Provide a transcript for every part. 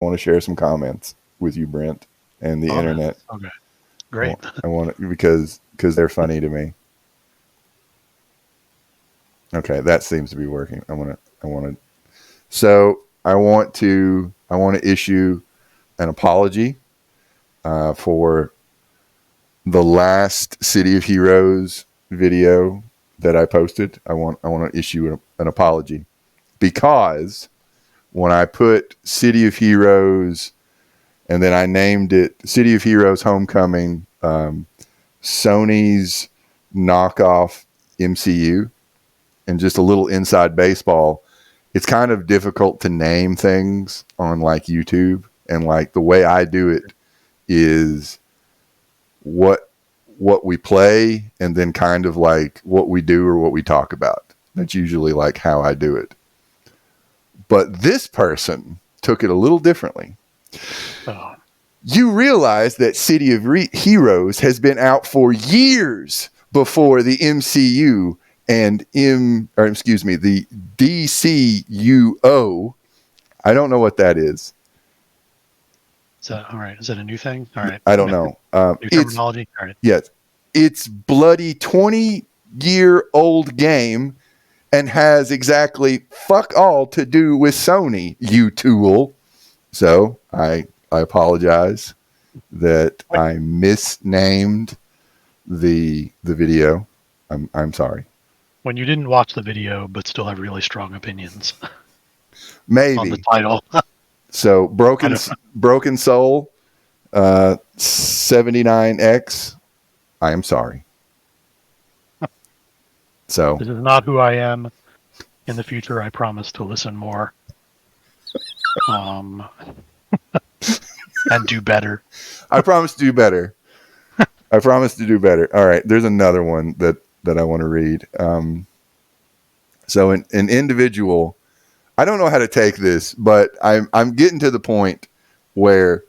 want to share some comments with you, Brent, and the internet. Okay, great. I want to, because they're funny to me. Okay, that seems to be working. I want to. So I want to issue an apology for the last City of Heroes video that I posted. I want to issue an apology because when I put City of Heroes and then I named it City of Heroes Homecoming, Sony's knockoff MCU, and just a little inside baseball, it's kind of difficult to name things on like YouTube. And like the way I do it is what we play and then kind of like what we do or what we talk about. That's usually like how I do it. But this person took it a little differently. Oh. You realize that City of Heroes has been out for years before the MCU and the DCUO. I don't know what that is. Is that all right? Is that a new thing? All right. I don't know. New terminology. All right. Yes. It's bloody 20-year-old game and has exactly fuck all to do with Sony, you tool. So I apologize that I misnamed the video. I'm sorry. When you didn't watch the video but still have really strong opinions. Maybe on the title. So Broken Soul 79X. I am sorry. So this is not who I am. In the future, I promise to listen more. And do better. I promise to do better. I promise to do better. All right. There's another one that I want to read. So an individual, I don't know how to take this, but I'm getting to the point where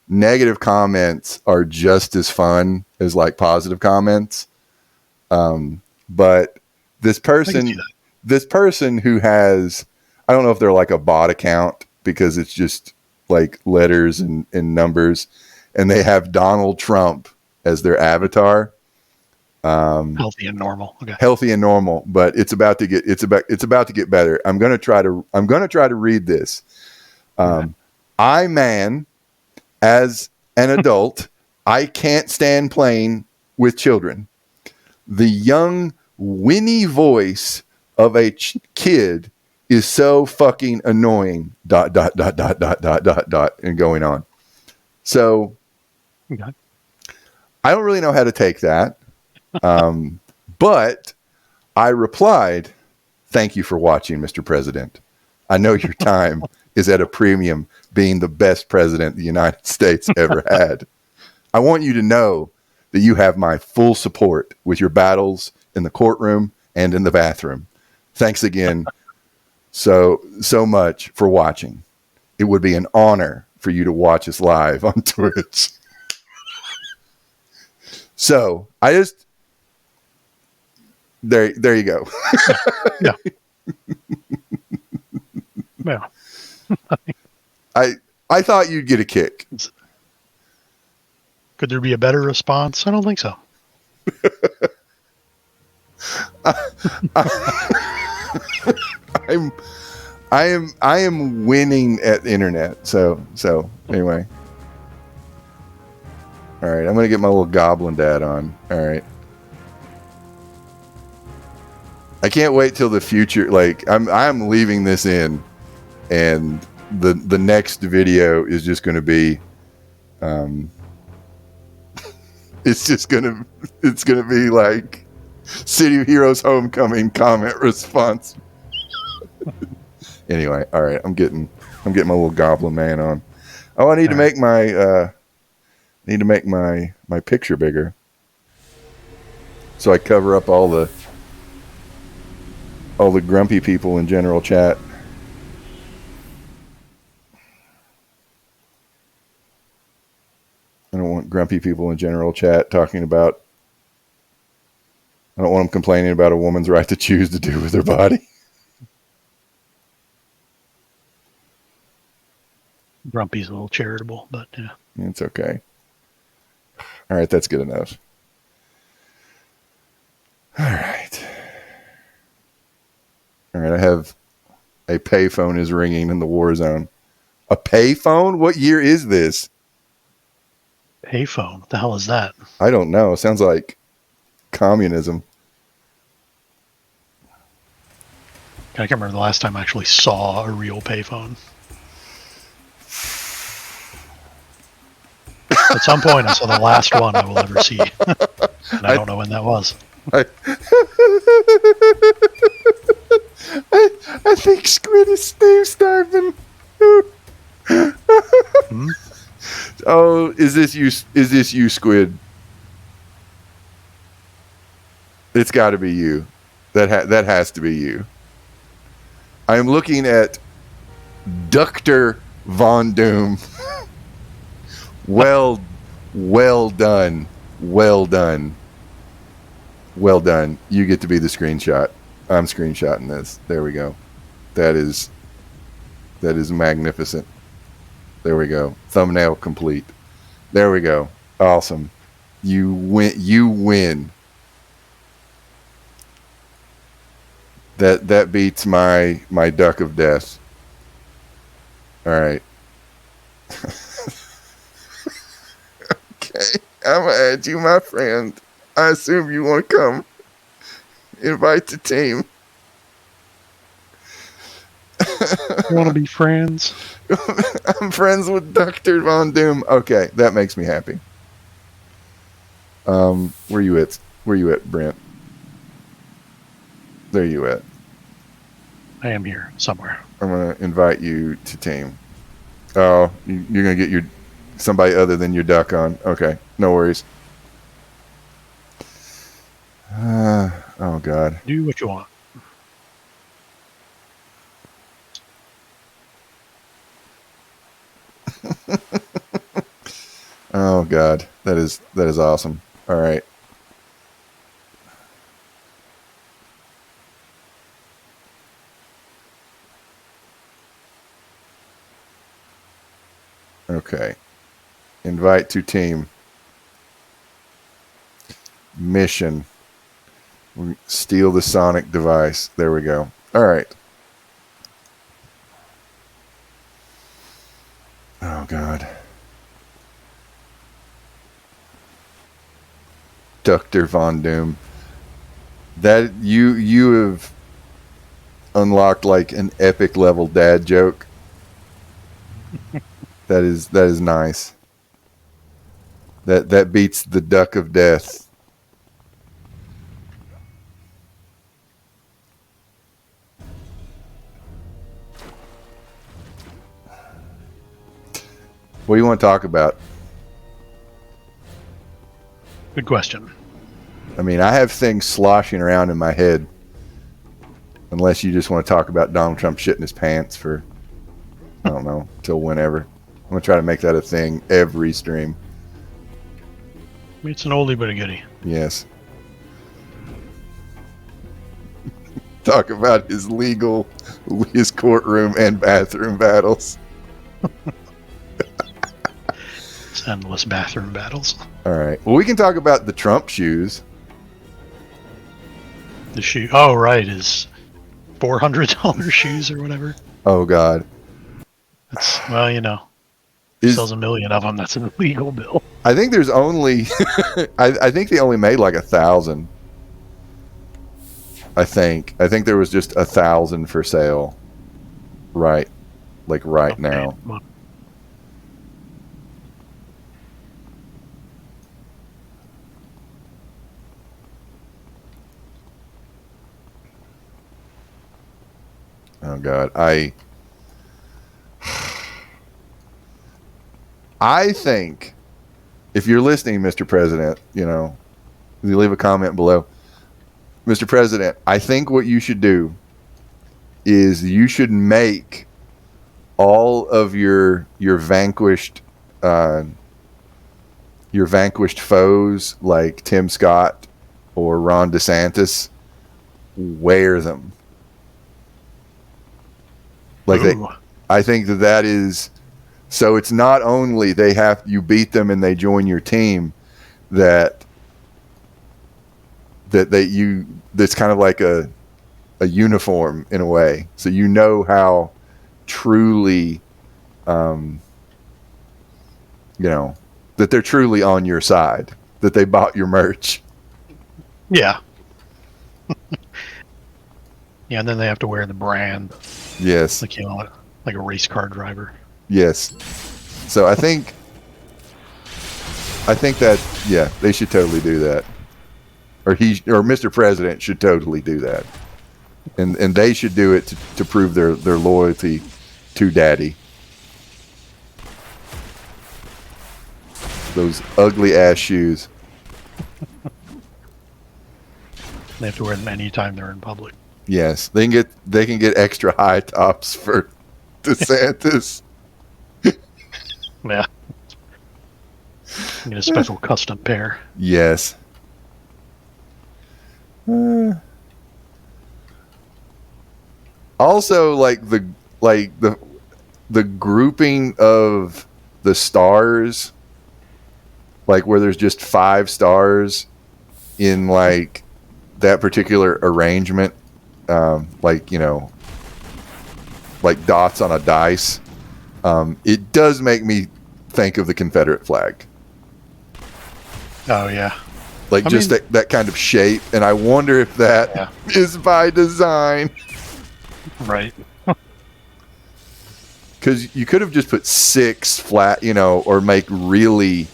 negative comments are just as fun as like positive comments. But this person who has, I don't know if they're like a bot account because it's just like letters and numbers, and they have Donald Trump as their avatar. Healthy and normal. Okay. Healthy and normal, but it's about to get better. I'm gonna try to read this. I, man, as an adult, I can't stand playing with children. The young, whinny voice of a kid is so fucking annoying. ... and going on. So, okay. I don't really know how to take that. But I replied, "Thank you for watching, Mr. President. I know your time is at a premium, being the best president the United States ever had. I want you to know that you have my full support with your battles in the courtroom and in the bathroom. Thanks again so much for watching. It would be an honor for you to watch us live on Twitch." So I just, there you go. Yeah. Yeah. I thought you'd get a kick. Could there be a better response? I don't think so. I am winning at the internet. So anyway. All right, I'm gonna get my little goblin dad on. All right. I can't wait till the future. Like I'm leaving this in, and the next video is just going to be, it's going to be like City of Heroes Homecoming comment response. Anyway, all right, I'm getting my little goblin man on. Oh, I need to make my picture bigger so I cover up all the grumpy people in general chat. I don't want grumpy people in general chat talking about, I don't want them complaining about a woman's right to choose to do with her body. Grumpy's a little charitable, but yeah. It's okay. All right, that's good enough. All right. All right, I have a payphone is ringing in the war zone. A payphone? What year is this? Payphone. What the hell is that? I don't know. Sounds like communism. I can't remember the last time I actually saw a real payphone. At some point, I saw the last one I will ever see. And I don't know when that was. I think Squid is Steve Starvin. Hmm? Oh, is this you? Is this you, Squid? It's got to be you. That has to be you. I am looking at Dr. Von Doom. Well done. Well done. Well done. You get to be the screenshot. I'm screenshotting this. There we go. That is magnificent. There we go. Thumbnail complete. There we go. Awesome. You win. That beats my duck of death. All right. Okay. I'm gonna add you, my friend. I assume you want to come. Invite the team. You want to be friends? I'm friends with Dr. Von Doom. Okay, that makes me happy. Where you at? Where you at, Brent? There you at. I am here somewhere. I'm gonna invite you to team. Oh, you're gonna get somebody other than your duck on. Okay, no worries. Oh God. Do what you want. Oh God, that is awesome. All right. Okay. Invite to team. Mission. Steal the sonic device. There we go. All right. Oh God. Dr. Von Doom. That you have unlocked like an epic level dad joke. That is nice. That beats the duck of death. What do you want to talk about? Good question. I mean, I have things sloshing around in my head. Unless you just want to talk about Donald Trump shitting his pants for, I don't know, till whenever. I'm going to try to make that a thing every stream. It's an oldie but a goodie. Yes. Talk about his courtroom and bathroom battles. It's endless bathroom battles. All right. Well, we can talk about the Trump shoes. The shoe. Oh, right. His $400 shoes or whatever. Oh, God. It's, well, you know. Sells a million of them. That's an illegal bill. I think there's only... I think they only made like 1,000. I think there was just 1,000 for sale. Right. Like right now. Oh God, I think if you're listening, Mr. President, you leave a comment below. Mr. President, I think what you should do is you should make all of your vanquished foes like Tim Scott or Ron DeSantis wear them. Like I think that is So it's not only you beat them and they join your team, that's kind of like a uniform in a way. So you know how truly, that they're truly on your side, that they bought your merch. Yeah. Yeah, and then they have to wear the brand. Yes. Like, like a race car driver. Yes. So I think that, yeah, they should totally do that. Or Mr. President should totally do that. And they should do it to prove their loyalty to Daddy. Those ugly ass shoes. They have to wear them anytime they're in public. Yes, they can get extra high tops for DeSantis. Yeah. Get a special custom pair. Yes. Also, the grouping of the stars, like where there's just 5 stars in like that particular arrangement, like dots on a dice. It does make me think of the Confederate flag. Oh yeah. Like that kind of shape, and I wonder if that is by design. Right. Because you could have just put 6 flat, or make really,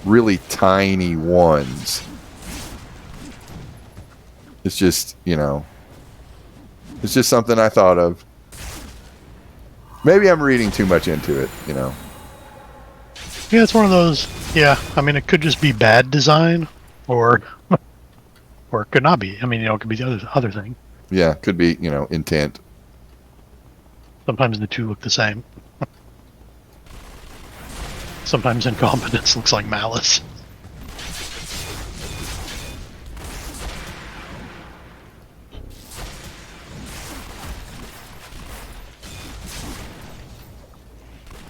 really tiny ones. It's just, it's just something I thought of. Maybe I'm reading too much into it, Yeah, it's one of those. Yeah, I mean, it could just be bad design, or it could not be. I mean, it could be the other thing. Yeah, could be, intent. Sometimes the two look the same. Sometimes incompetence looks like malice.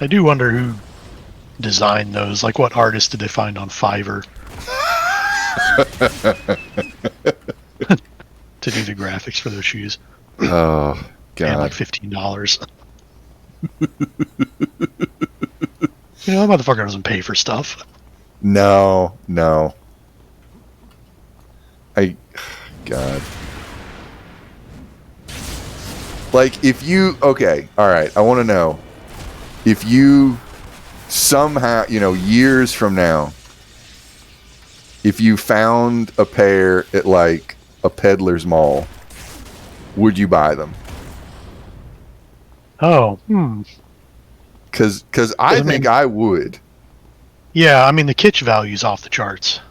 I do wonder who designed those. Like, what artist did they find on Fiverr to do the graphics for those shoes? Oh, God. And like $15. That motherfucker doesn't pay for stuff. No. God. Like, okay, all right, I want to know. If you somehow, years from now, if you found a pair at like a peddler's mall, would you buy them? Oh, Because I think I would. Yeah, I mean, the kitsch value's off the charts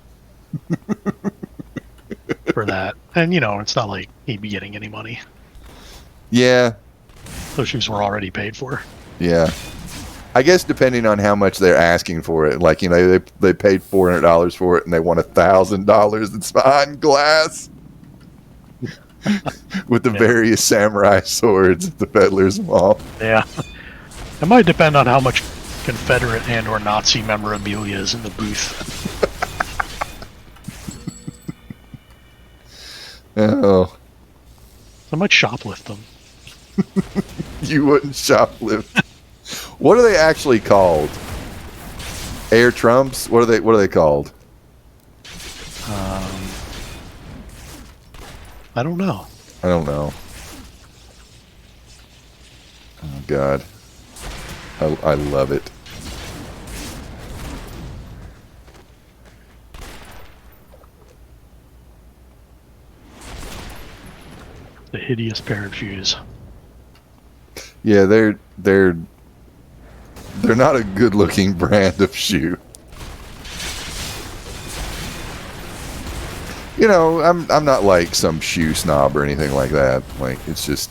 for that. And, it's not like he'd be getting any money. Yeah. Those shoes were already paid for. Yeah. I guess depending on how much they're asking for it. Like, they paid $400 for it and they want $1,000 that's behind glass. With the various samurai swords at the peddler's mall. Yeah. It might depend on how much Confederate and or Nazi memorabilia is in the booth. Oh. I might shoplift them. You wouldn't shoplift. What are they actually called? Air Trumps? What are they called? I don't know. Oh God. I love it. The hideous pair of shoes. Yeah, they're not a good-looking brand of shoe. I'm not like some shoe snob or anything like that. Like, it's just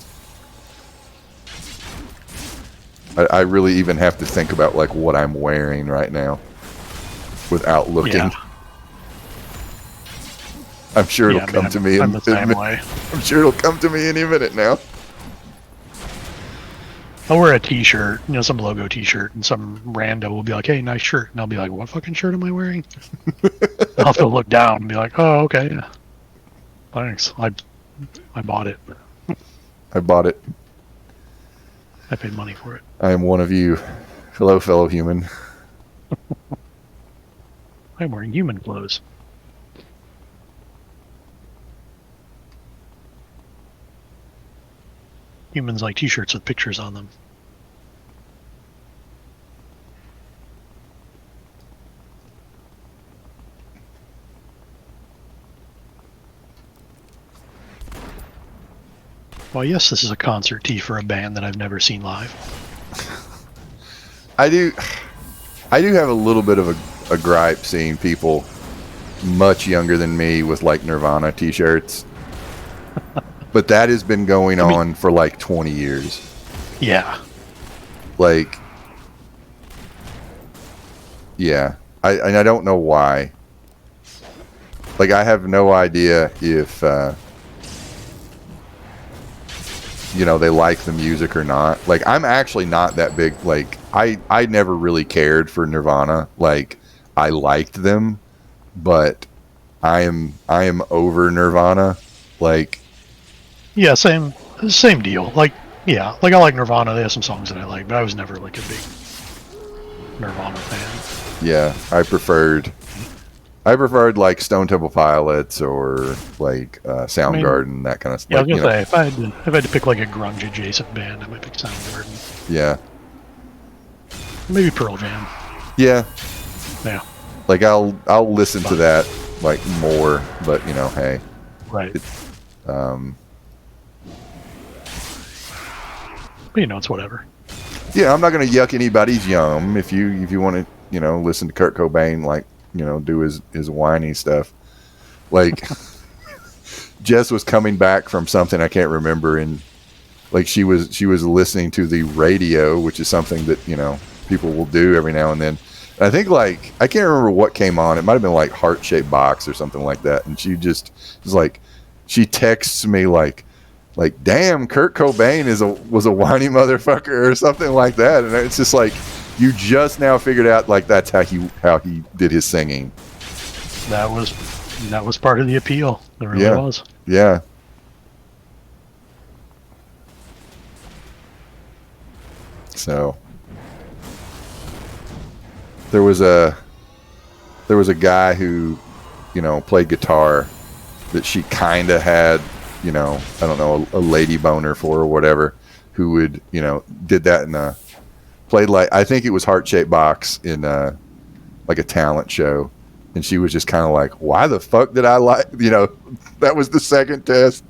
I really even have to think about like what I'm wearing right now without looking. Yeah. I'm sure it'll come to me. I'm sure it'll come to me any minute now. I'll wear a T-shirt, some logo T-shirt, and some rando will be like, "Hey, nice shirt," and I'll be like, "What fucking shirt am I wearing?" I'll have to look down and be like, "Oh, okay, yeah. Thanks. I bought it. I bought it. I paid money for it. I am one of you. Hello, fellow human. I'm wearing human clothes." Humans like T-shirts with pictures on them. Well, yes, this is a concert tee for a band that I've never seen live. I do have a little bit of a gripe seeing people much younger than me with like Nirvana T-shirts. But that has been going on for like 20 years. Yeah. Like, yeah. I don't know why. Like, I have no idea if, they like the music or not. Like, I'm actually not that big. Like, I never really cared for Nirvana. Like, I liked them, but I am over Nirvana. Like, yeah, same deal. Like, yeah, like I like Nirvana. They have some songs that I like, but I was never like a big Nirvana fan. Yeah, I preferred like Stone Temple Pilots or like Soundgarden, that kind of stuff. Yeah, I was gonna say if I had to pick like a grunge adjacent band, I might pick Soundgarden. Yeah. Maybe Pearl Jam. Yeah. Yeah. Like I'll listen to that like more, but hey. Right. But it's whatever. Yeah, I'm not gonna yuck anybody's yum. If you want to, listen to Kurt Cobain, like, do his whiny stuff. Like Jess was coming back from something I can't remember, and like she was listening to the radio, which is something that, people will do every now and then. And I think like I can't remember what came on. It might have been like Heart Shaped Box or something like that. And she just was like, she texts me like, damn, Kurt Cobain was a whiny motherfucker or something like that. And it's just like, you just now figured out like that's how he did his singing. That was part of the appeal. It really was. Yeah. So there was a guy who, played guitar that she kind of had, I don't know, a lady boner for or whatever, who would, did that in played like, I think it was Heart Shaped Box in like a talent show. And she was just kind of like, why the fuck did I like, that was the second text.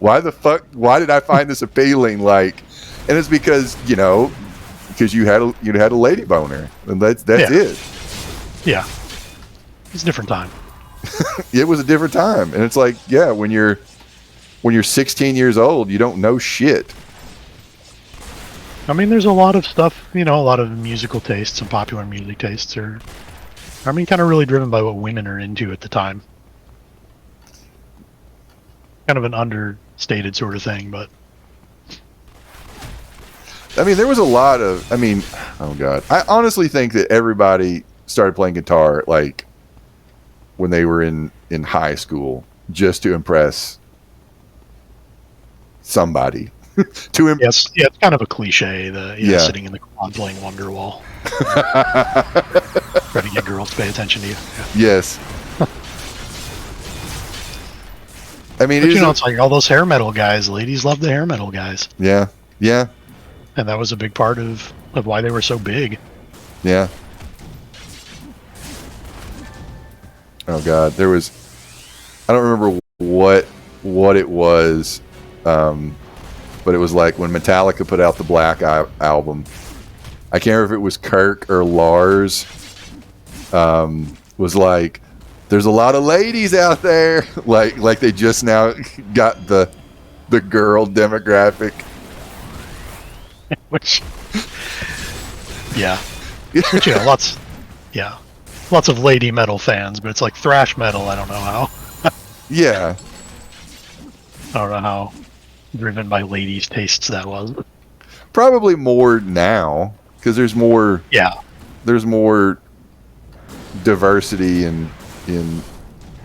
Why did I find this appealing? Like, and it's because, because you had a lady boner, and that's it. Yeah. It's a different time. It was a different time. And it's like, yeah, when you're 16 years old, you don't know shit. I mean, there's a lot of stuff, a lot of musical tastes and popular music tastes are, kind of really driven by what women are into at the time. Kind of an understated sort of thing, but I mean, there was a lot of, oh God. I honestly think that everybody started playing guitar like when they were in high school just to impress somebody. Yes, yeah, it's kind of a cliche, sitting in the quad playing Wonderwall. Try to get girls to pay attention to you. Yeah. Yes. But it's like all those hair metal guys. Ladies love the hair metal guys. Yeah. Yeah. And that was a big part of why they were so big. Yeah. Oh God, there was, I don't remember what it was, but it was like when Metallica put out the Black album. I can't remember if it was Kirk or Lars. Was like, there's a lot of ladies out there. like they just now got the girl demographic. Which, yeah, which, lots of lady metal fans, but it's like thrash metal. I don't know how. Yeah, I don't know how driven by ladies' tastes that was. Probably more now because there's more diversity in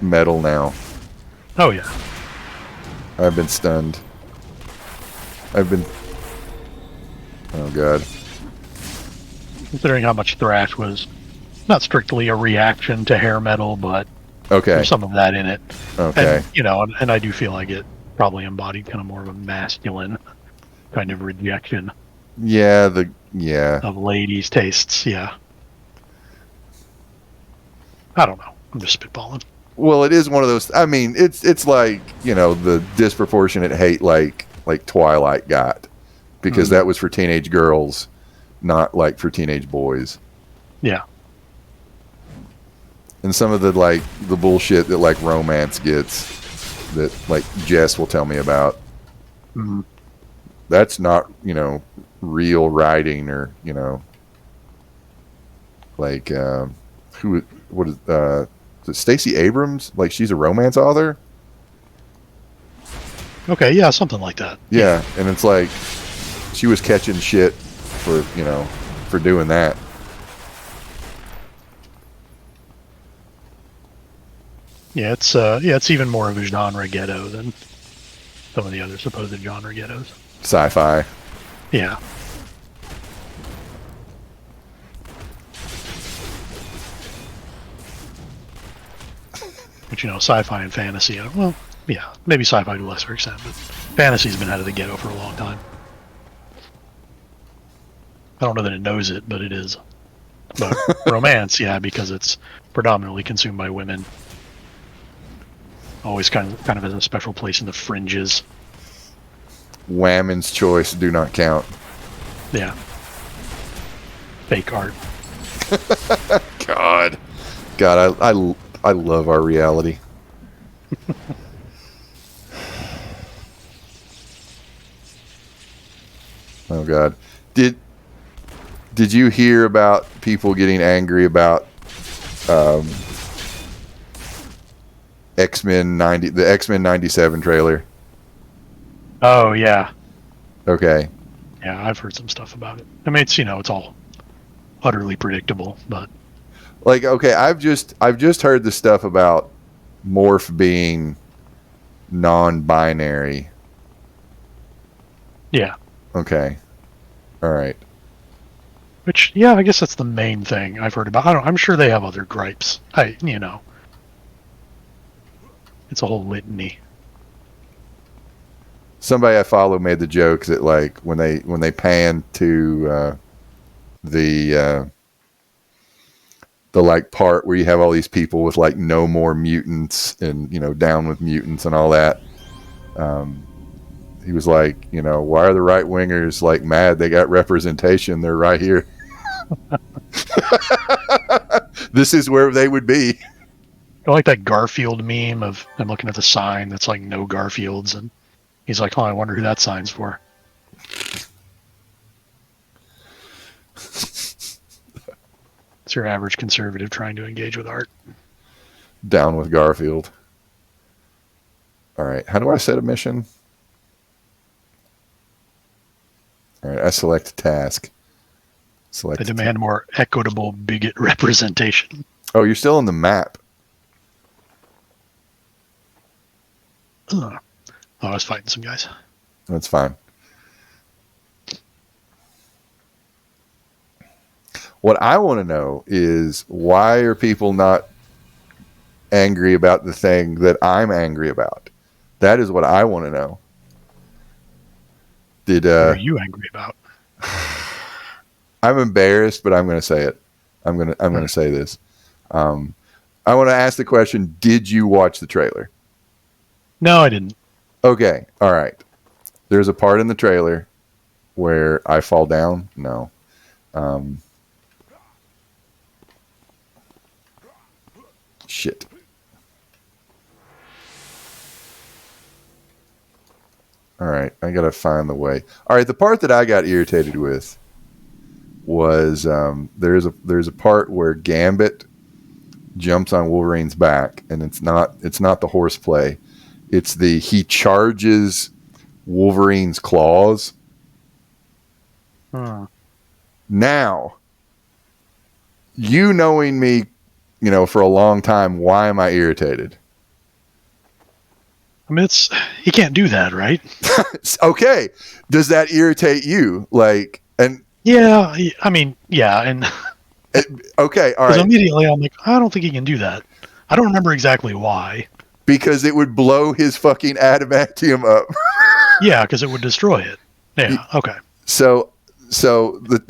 metal now. Oh yeah. I've been stunned. Oh god. Considering how much thrash was not strictly a reaction to hair metal, but Okay. there's some of that in it. Okay. And, and I do feel like it probably embodied kind of more of a masculine kind of rejection. Yeah, of ladies' tastes. Yeah. I don't know. I'm just spitballing. Well, it is one of those. I mean, it's like, the disproportionate hate like Twilight got, because that was for teenage girls, not like for teenage boys. Yeah. And some of the the bullshit that like romance gets, that like Jess will tell me about. Mm-hmm. That's not real writing, or like what is Stacey Abrams, like she's a romance author. Okay, yeah, something like that. Yeah, and it's like she was catching shit for for doing that. Yeah, it's even more of a genre ghetto than some of the other supposed genre ghettos. Sci-fi. Yeah. But sci-fi and fantasy, well, yeah, maybe sci-fi to a lesser extent, but fantasy's been out of the ghetto for a long time. I don't know that it knows it, but it is. But romance, yeah, because it's predominantly consumed by women. Always kind of has a special place in the fringes. Women's choice do not count. Yeah. Fake art. God, I love our reality. Oh God, did you hear about people getting angry about X-Men 90, the X-Men 97 trailer? Oh yeah. Okay. Yeah, I've heard some stuff about it. I mean, it's all utterly predictable, but like, okay, I've just heard the stuff about Morph being non-binary. Yeah. Okay. All right. Which, yeah, I guess that's the main thing I've heard about. I'm sure they have other gripes. It's a whole litany. Somebody I follow made the joke that like when they pan to the like part where you have all these people with like no more mutants and down with mutants and all that. He was like, why are the right wingers like mad? They got representation. They're right here. This is where they would be. I like that Garfield meme of I'm looking at the sign that's like no Garfields, and he's like, oh, I wonder who that sign's for. It's your average conservative trying to engage with art. Down with Garfield. All right. How do I set a mission? All right. I select task. They demand more equitable bigot representation. Oh, you're still in the map. Oh, I was fighting some guys. That's fine. What I want to know is, why are people not angry about the thing that I'm angry about? That is what I want to know. What are you angry about? I'm embarrassed, but I'm going to say it. I'm going to say this. I want to ask the question: did you watch the trailer? No, I didn't. Okay, all right. There's a part in the trailer where I fall down. No. Shit. All right, I gotta find the way. All right, the part that I got irritated with was there's a part where Gambit jumps on Wolverine's back, and it's not the horseplay. It's he charges Wolverine's claws, Now, you knowing me, for a long time, why am I irritated? I mean, he can't do that, right? Okay. Does that irritate you? Yeah, I mean, yeah, and okay, all because right. immediately I'm like, I don't think he can do that. I don't remember exactly why. Because it would blow his fucking adamantium up. Yeah, because it would destroy it. Yeah, okay. So the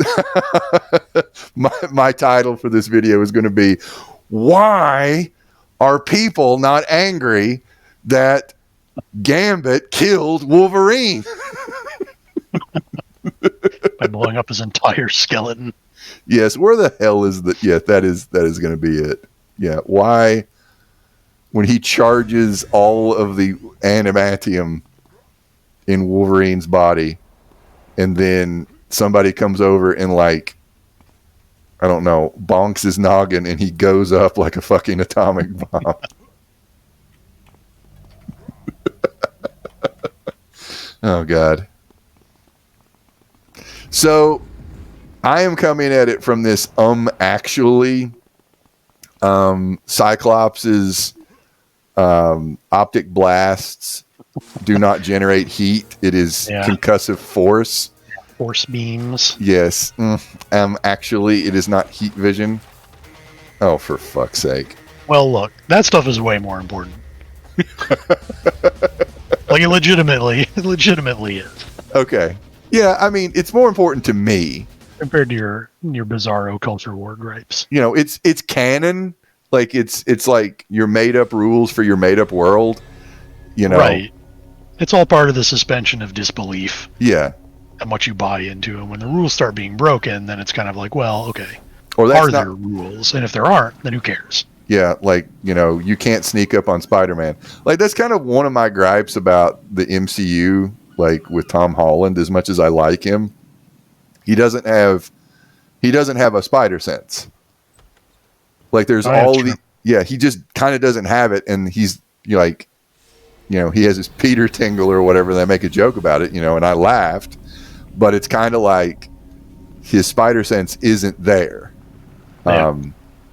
my title for this video is going to be, why are people not angry that Gambit killed Wolverine? By blowing up his entire skeleton. Yes, where the hell is that? Yeah, that is going to be it. Yeah, why, when he charges all of the adamantium in Wolverine's body, and then somebody comes over and I don't know, bonks his noggin and he goes up like a fucking atomic bomb. Oh, God. So I am coming at it from this actually Cyclops' optic blasts do not generate heat. It is concussive force. Force beams. Yes. Actually, it is not heat vision. Oh, for fuck's sake. Well, look, that stuff is way more important. Like, it legitimately is. Okay. Yeah, I mean, it's more important to me. Compared to your bizarro culture war gripes. It's canon. Like, it's like your made-up rules for your made-up world. Right. It's all part of the suspension of disbelief. Yeah. And what you buy into. And when the rules start being broken, then it's kind of like, well, okay. Or there rules? And if there aren't, then who cares? Yeah, you can't sneak up on Spider-Man. Like, that's kind of one of my gripes about the MCU, with Tom Holland. As much as I like him, he doesn't have a spider sense. Like, there's he just kind of doesn't have it, and he's he has his Peter tingle or whatever. They make a joke about it, and I laughed, but it's kind of like his spider sense isn't there. Yeah.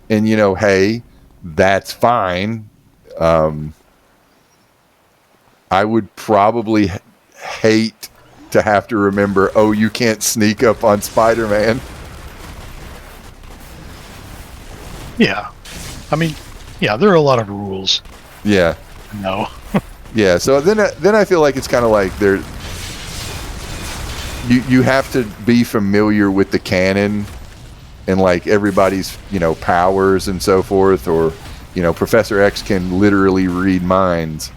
And hey, that's fine. I would probably hate to have to remember, oh, you can't sneak up on Spider-Man. Yeah. I mean, yeah, there are a lot of rules. Yeah. No. Yeah, so then I feel like it's kind of like you have to be familiar with the canon and everybody's powers and so forth, or Professor X can literally read minds.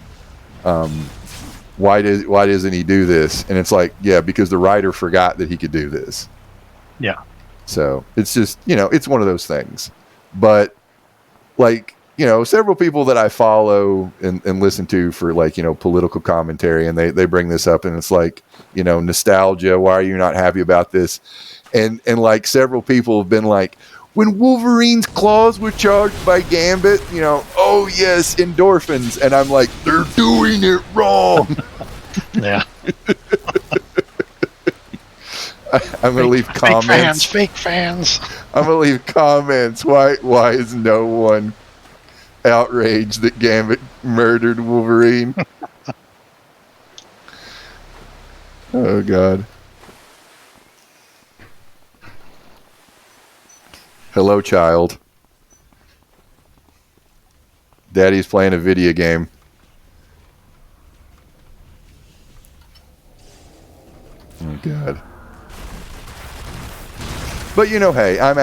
Why doesn't he do this? And it's like, yeah, because the writer forgot that he could do this. Yeah. So it's just it's one of those things. But several people that I follow and listen to for political commentary, and they bring this up, and it's nostalgia. Why are you not happy about this? And several people have been like, when Wolverine's claws were charged by Gambit, oh yes, endorphins. And I'm like, they're doing it wrong. Yeah. I'm going to leave comments. Fake fans. I'm going to leave comments. Why is no one outraged that Gambit murdered Wolverine? Oh, God. Hello, child. Daddy's playing a video game. Oh, God. But, hey, I am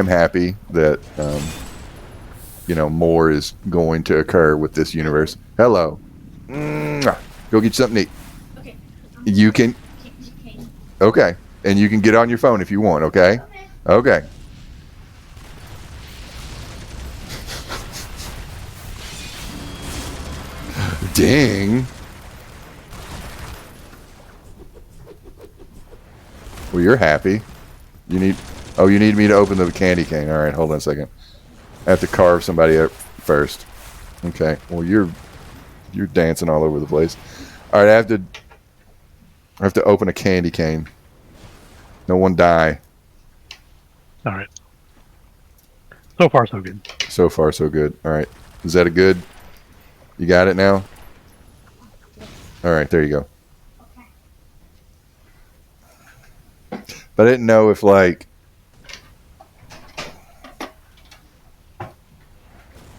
happy that, more is going to occur with this universe. Hello. Mwah. Go get you something to eat. Okay. You can. Okay. And you can get on your phone if you want, okay? Okay. Ding. Well, you're happy. You need me to open the candy cane. All right, hold on a second. I have to carve somebody up first. Okay. Well, you're dancing all over the place. All right, I have to open a candy cane. No one die. All right. So far, so good. So far, so good. All right. Is that a good? You got it now? All right, there you go. But I didn't know if, like, I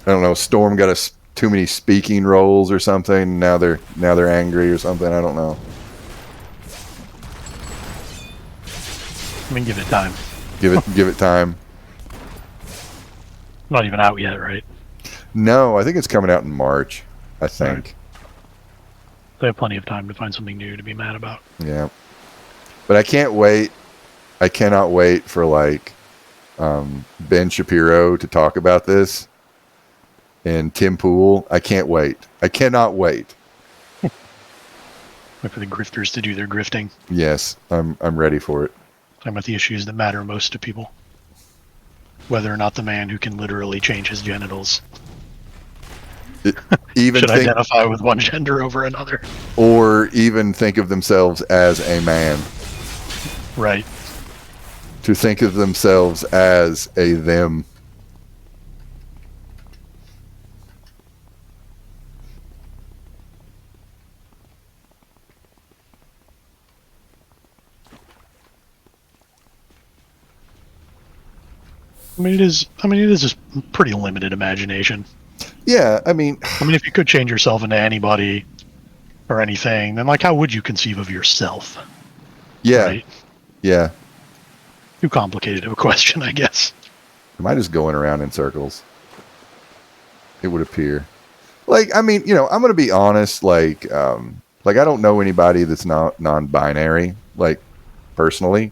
don't know, Storm got too many speaking roles or something. Now they're angry or something. I don't know. I mean, give it time. Give it time. Not even out yet, right? No, I think it's coming out in March. I think. Right. They have plenty of time to find something new to be mad about. Yeah, but I can't wait. I cannot wait for like Ben Shapiro to talk about this and Tim Pool. I can't wait. I cannot wait. Wait for the grifters to do their grifting. Yes, I'm ready for it. Talking about the issues that matter most to people. Whether or not the man who can literally change his genitals Even should identify with one gender over another. Or even think of themselves as a man. Right. To think of themselves as a them. I mean, it is just pretty limited imagination. Yeah, I mean, if you could change yourself into anybody or anything, then like, how would you conceive of yourself? Yeah, right? Yeah. Too complicated of a question, I guess. Am I just going around in circles? It would appear. Like, I mean, you know, I'm going to be honest. Like I don't know anybody that's not non-binary, like personally,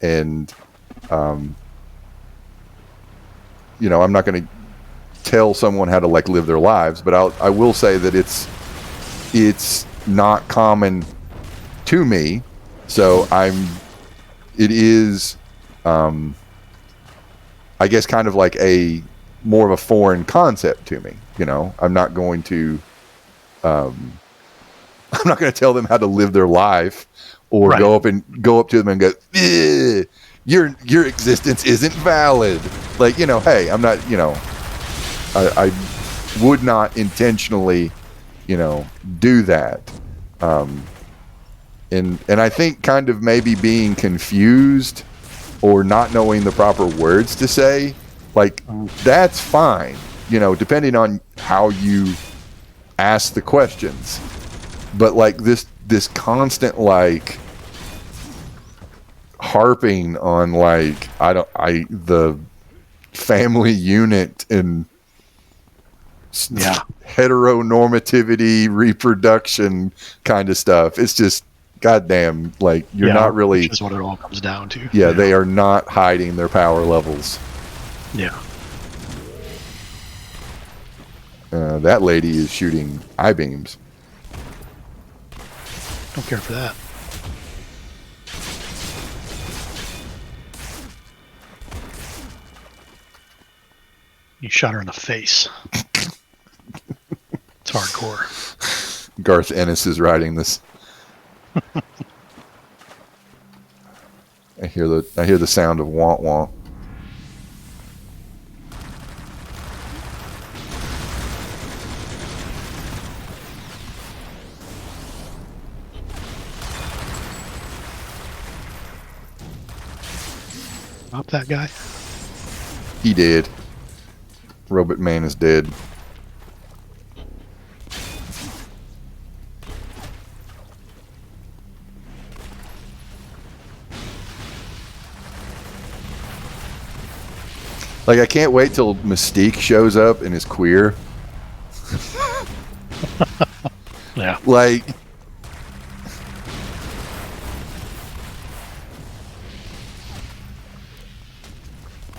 and you know, I'm not going to tell someone how to like live their lives, but I will say that it's not common to me, so it is I guess kind of like a more of a foreign concept to me. You know, I'm not going to tell them how to live their life or Right. go up to them and go, your existence isn't valid. Like, you know, hey, I'm not, you know, I would not intentionally, you know, do that. And I think kind of maybe being confused or not knowing the proper words to say, like, that's fine, you know, depending on how you ask the questions. But like this constant like harping on like the family unit and heteronormativity, reproduction kind of stuff. It's just goddamn, like, you're not really. Which is what it all comes down to. Yeah, they are not hiding their power levels. Yeah. That lady is shooting I-beams. Don't care for that. You shot her in the face. It's hardcore. Garth Ennis is writing this. I hear the sound of wah wah. Stop that guy. He did. Robot Man is dead. Like, I can't wait till Mystique shows up and is queer. Yeah. Like,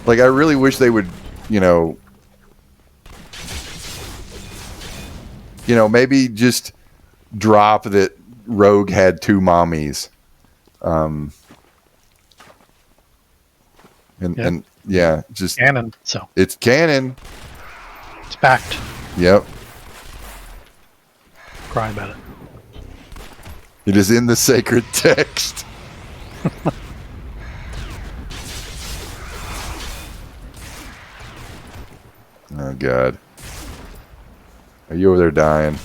I really wish they would, you know, maybe just drop that Rogue had two mommies. And yeah, just Canon. So it's canon. it's fact. Yep. Cry about it. It is in the sacred text. Oh God. Are you over there dying?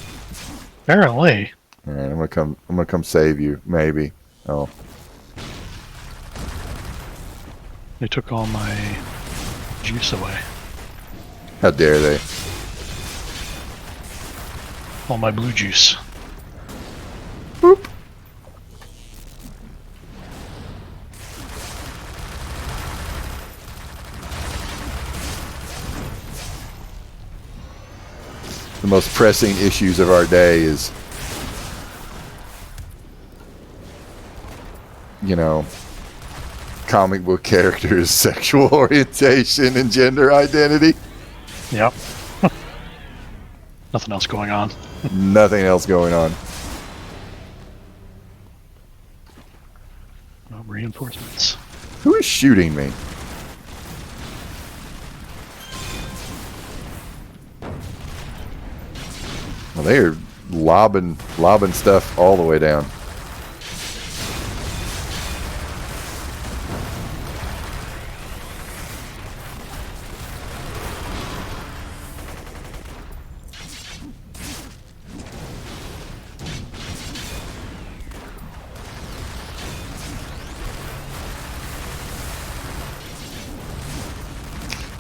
Apparently. All right, I'm gonna come save you. Maybe. Oh. They took all my juice away. How dare they? All my blue juice. Boop. The most pressing issues of our day is, you know, comic book characters' sexual orientation and gender identity. Yep. Nothing else going on. Nothing else going on. No reinforcements. Who is shooting me? Well, they are lobbing stuff all the way down.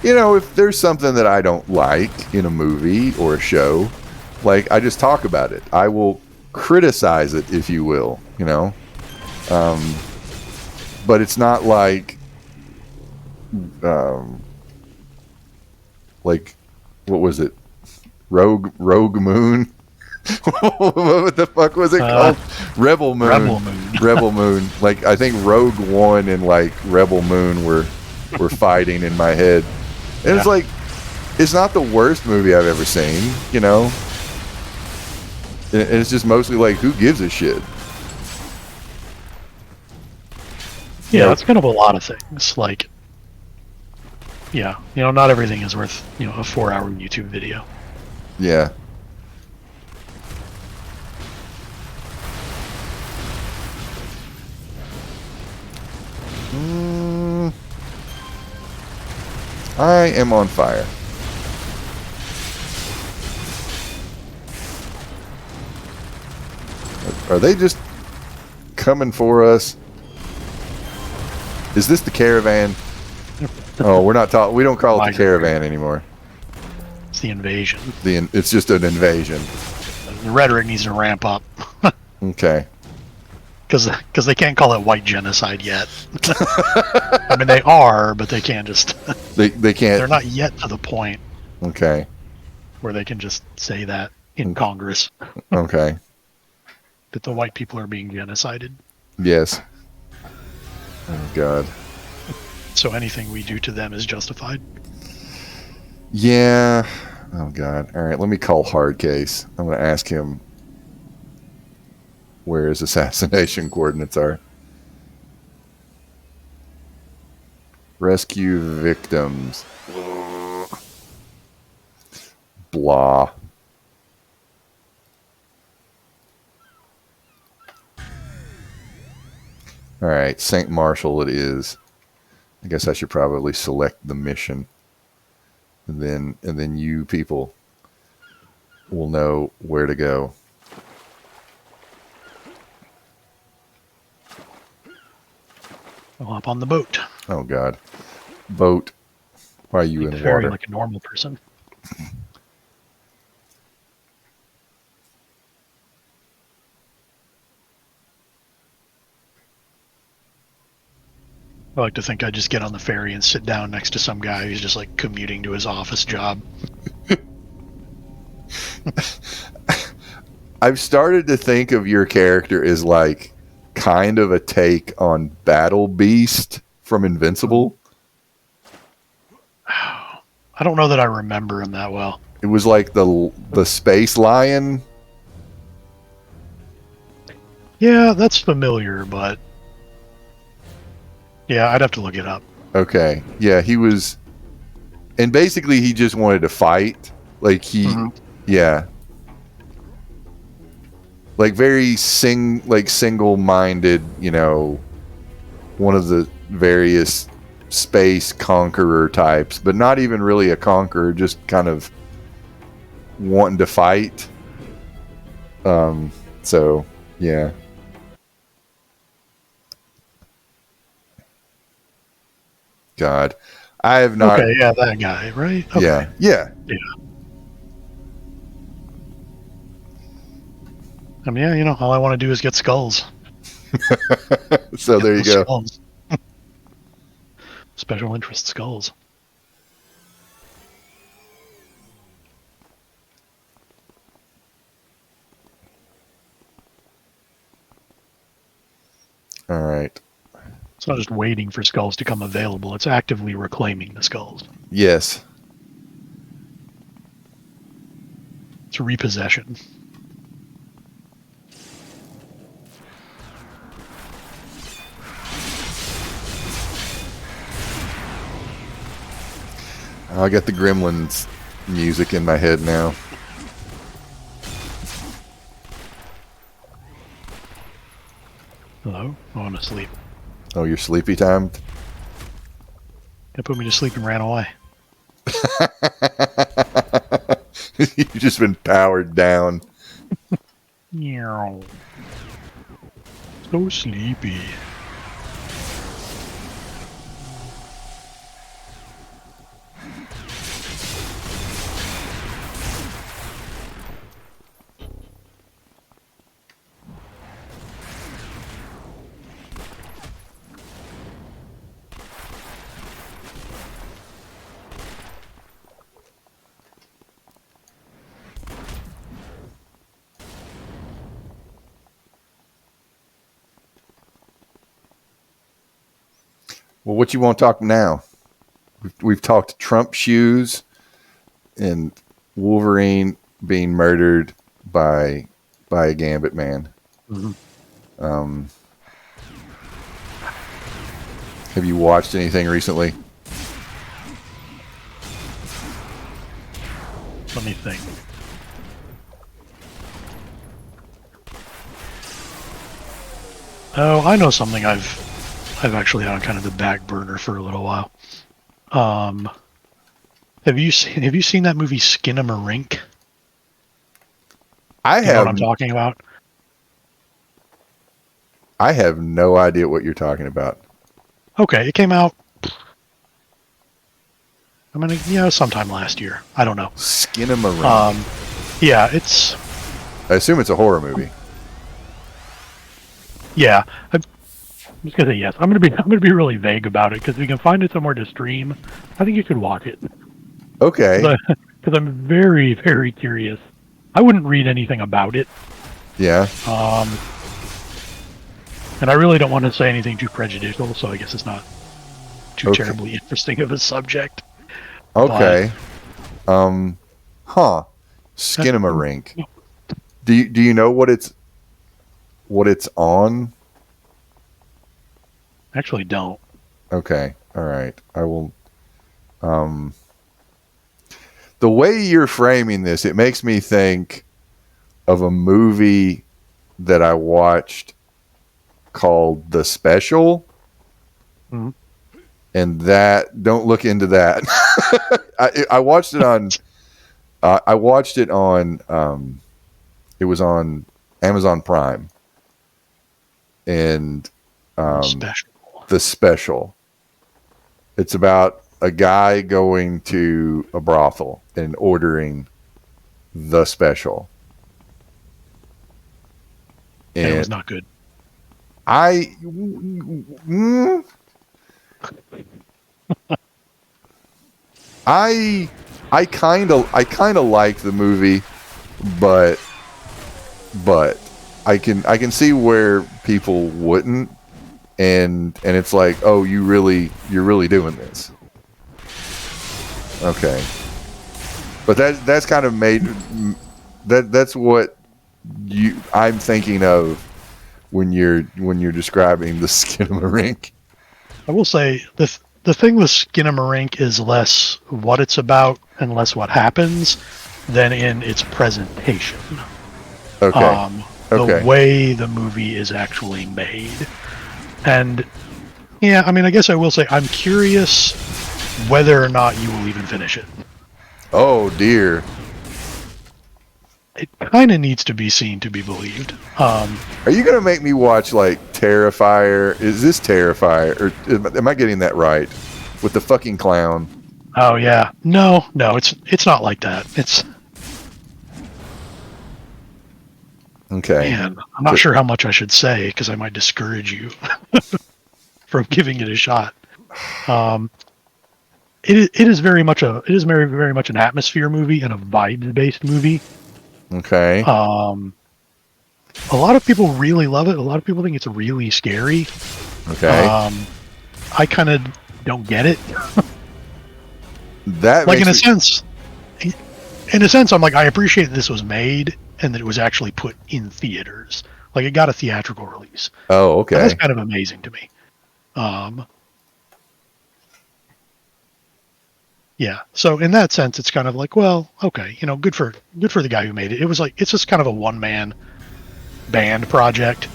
You know, if there's something that I don't like in a movie or a show, like, I just talk about it. I will criticize it, if you will, you know. But it's not like, what was it? Rogue Moon? What the fuck was it called? Rebel Moon. Rebel Moon. Rebel Moon. Like, I think Rogue One and like Rebel Moon were fighting in my head. And it's like, it's not the worst movie I've ever seen, you know? And it's just mostly like, who gives a shit? Yeah, that's kind of a lot of things. Like, yeah, you know, not everything is worth, you know, a 4-hour YouTube video. Yeah. I am on fire. Are they just coming for us? Is this the caravan? Oh, we're not talking. We don't call it the caravan anymore. It's the invasion. It's just an invasion. The rhetoric needs to ramp up. Okay. Because they can't call it white genocide yet. I mean, they are, but they can't just. They can't. They're not yet to the point. Okay. Where they can just say that in Congress. Okay. That the white people are being genocided. Yes. Oh God. So anything we do to them is justified. Yeah. Oh God. All right. Let me call Hardcase. I'm going to ask him where his assassination coordinates are. Rescue victims. Blah. All right, St. Marshall it is. I guess I should probably select the mission. And then you people will know where to go. I'll hop on the boat. Oh God. Boat. Why are you in water? Like a normal person. I like to think I just get on the ferry and sit down next to some guy who's just like commuting to his office job. I've started to think of your character as like kind of a take on Battle Beast from Invincible. I don't know that I remember him that well. It was like the space lion. Yeah, that's familiar, but yeah, I'd have to look it up. Okay. Yeah, he was, and basically he just wanted to fight. Like yeah. Like very single-minded, you know, one of the various space conqueror types, but not even really a conqueror, just kind of wanting to fight. So yeah. God, I have not. Okay, yeah, that guy, right? Okay. Yeah, yeah. I mean, yeah, you know, all I want to do is get skulls. So Get there you those go. Skulls. Special interest skulls. All right. It's not just waiting for skulls to come available. It's actively reclaiming the skulls. Yes. It's repossession. I got the Gremlins music in my head now. Hello? Oh, I'm asleep. Oh, you're sleepy time? They put me to sleep and ran away. You've just been powered down. Meow. So sleepy. Well, what you want to talk now? We've talked Trump shoes and Wolverine being murdered by a Gambit man. Mm-hmm. Have you watched anything recently? Let me think. Oh, I know something I've actually had on kind of the back burner for a little while. Have you seen that movie Skinamarink? I You know what I'm have talking about? I have no idea what you're talking about. Okay, it came out. I mean, yeah, sometime last year. I don't know. Skinamarink. Yeah, it's I assume it's a horror movie. yeah. I'm just gonna say yes. I'm gonna be really vague about it because we can find it somewhere to stream. I think you could watch it Okay. because I'm very very curious. I wouldn't read anything about it. Yeah. And I really don't want to say anything too prejudicial, so I guess it's not too Okay. terribly interesting of a subject. Okay. Skinamarink. Do you know what it's on? Actually, don't. Okay. All right. I will. The way you're framing this, it makes me think of a movie that I watched called The Special. Mm-hmm. And that, don't look into that. I watched it on. I watched it on. It was on Amazon Prime, and Special. The Special. It's about a guy going to a brothel and ordering the special. And it And was not good. I kind of like the movie, but I can see where people wouldn't, and it's like, oh, you're really doing this. Okay, but that's kind of made that's what I'm thinking of when you're describing the Skinamarink. I will say the thing with Skinamarink is less what it's about and less what happens than in its presentation. Okay. The way the movie is actually made. And Yeah, I mean, I guess I will say I'm curious whether or not you will even finish it. Oh dear. It kind of needs to be seen to be believed. Are you gonna make me watch like Terrifier? Is this Terrifier, or am I getting that right? With the fucking clown. Oh yeah, no, it's not like that. It's Okay. man, I'm not sure how much I should say because I might discourage you from giving it a shot. It is very much very much an atmosphere movie and a vibe based movie. Okay. A lot of people really love it. A lot of people think it's really scary. Okay. I kind of don't get it. That Like makes in a sense, I'm like, I appreciate this was made and that it was actually put in theaters. Like it got a theatrical release. Oh, okay. That's kind of amazing to me. Yeah. So in that sense, it's kind of like, well, okay, good for the guy who made it. It was like it's just kind of a one man band project.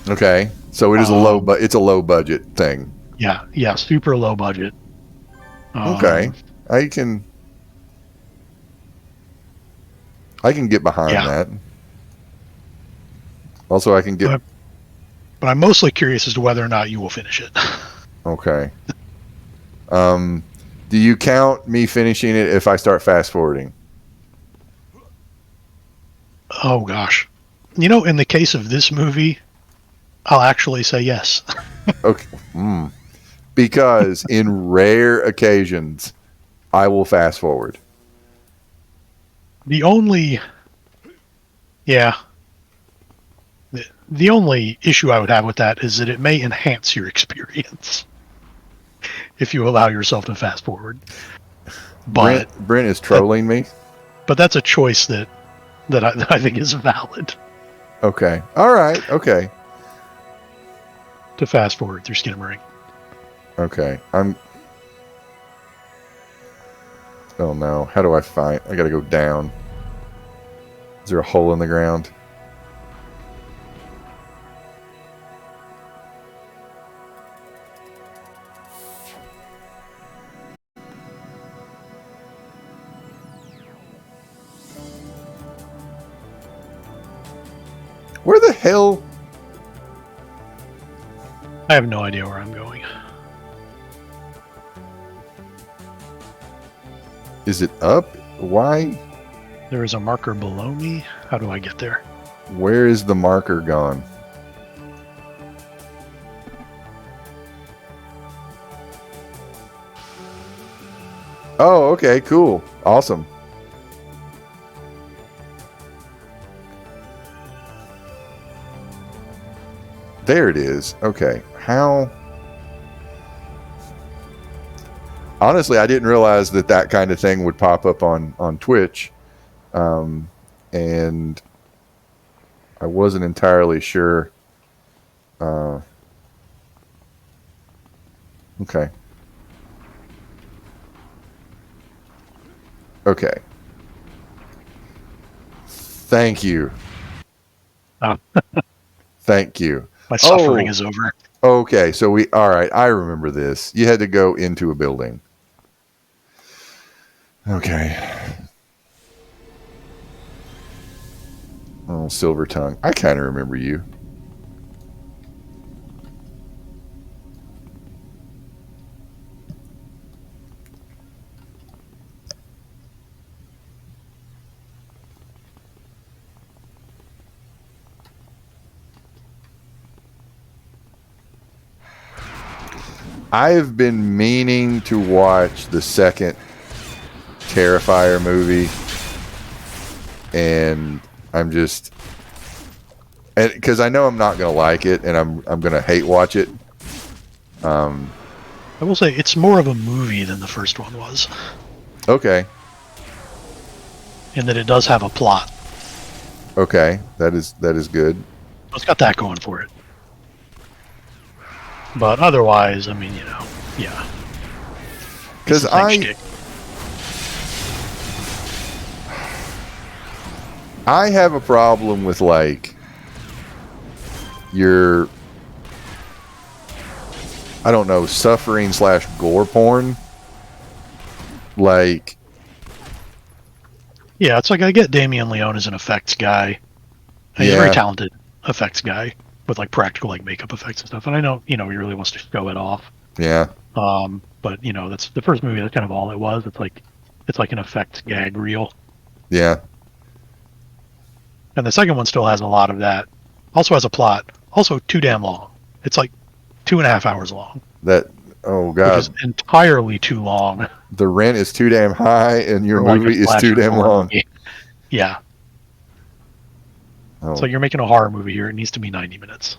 Okay. So it is it's a low budget thing. Yeah, super low budget. Okay. I can get behind that. Also, I can get. But I'm mostly curious as to whether or not you will finish it. Okay. Do you count me finishing it if I start fast forwarding? Oh gosh. In the case of this movie, I'll actually say yes. Okay. Because in rare occasions, I will fast forward. The only issue I would have with that is that it may enhance your experience if you allow yourself to fast forward. But Brent is trolling me. But that's a choice that I think is valid. Okay. All right. Okay. To fast forward through Skinamarink. Okay. Oh no. How do I find? I gotta go down. Is there a hole in the ground? Where the hell? I have no idea where I'm going. Is it up? Why? There is a marker below me. How do I get there? Where is the marker gone? Oh, okay, cool. Awesome. There it is. Okay. How? Honestly, I didn't realize that kind of thing would pop up on Twitch. And I wasn't entirely sure. Okay. Okay. Thank you. Thank you. My suffering is over. Okay, so all right, I remember this. You had to go into a building. Okay. Oh, Silver Tongue. I kind of remember you. I've been meaning to watch the second Terrifier movie, and I'm just, and because I know I'm not gonna like it, and I'm gonna hate watch it. I will say it's more of a movie than the first one was. Okay. In that it does have a plot. Okay, that is good. It's got that going for it. But otherwise, I mean, yeah. Because I have a problem with I don't know, suffering / gore porn. Like, Yeah, it's like I get Damien Leone as an effects guy. He's a very talented effects guy with like practical like makeup effects and stuff. And I know, he really wants to show it off. Yeah. But that's the first movie. That's kind of all it was. It's like an effects gag reel. Yeah. And the second one still has a lot of that. Also has a plot. Also too damn long. It's like 2.5 hours long. Oh God. Which is entirely too long. The rent is too damn high and your movie is too damn long. Movie. Yeah. Oh. So you're making a horror movie here. It needs to be 90 minutes.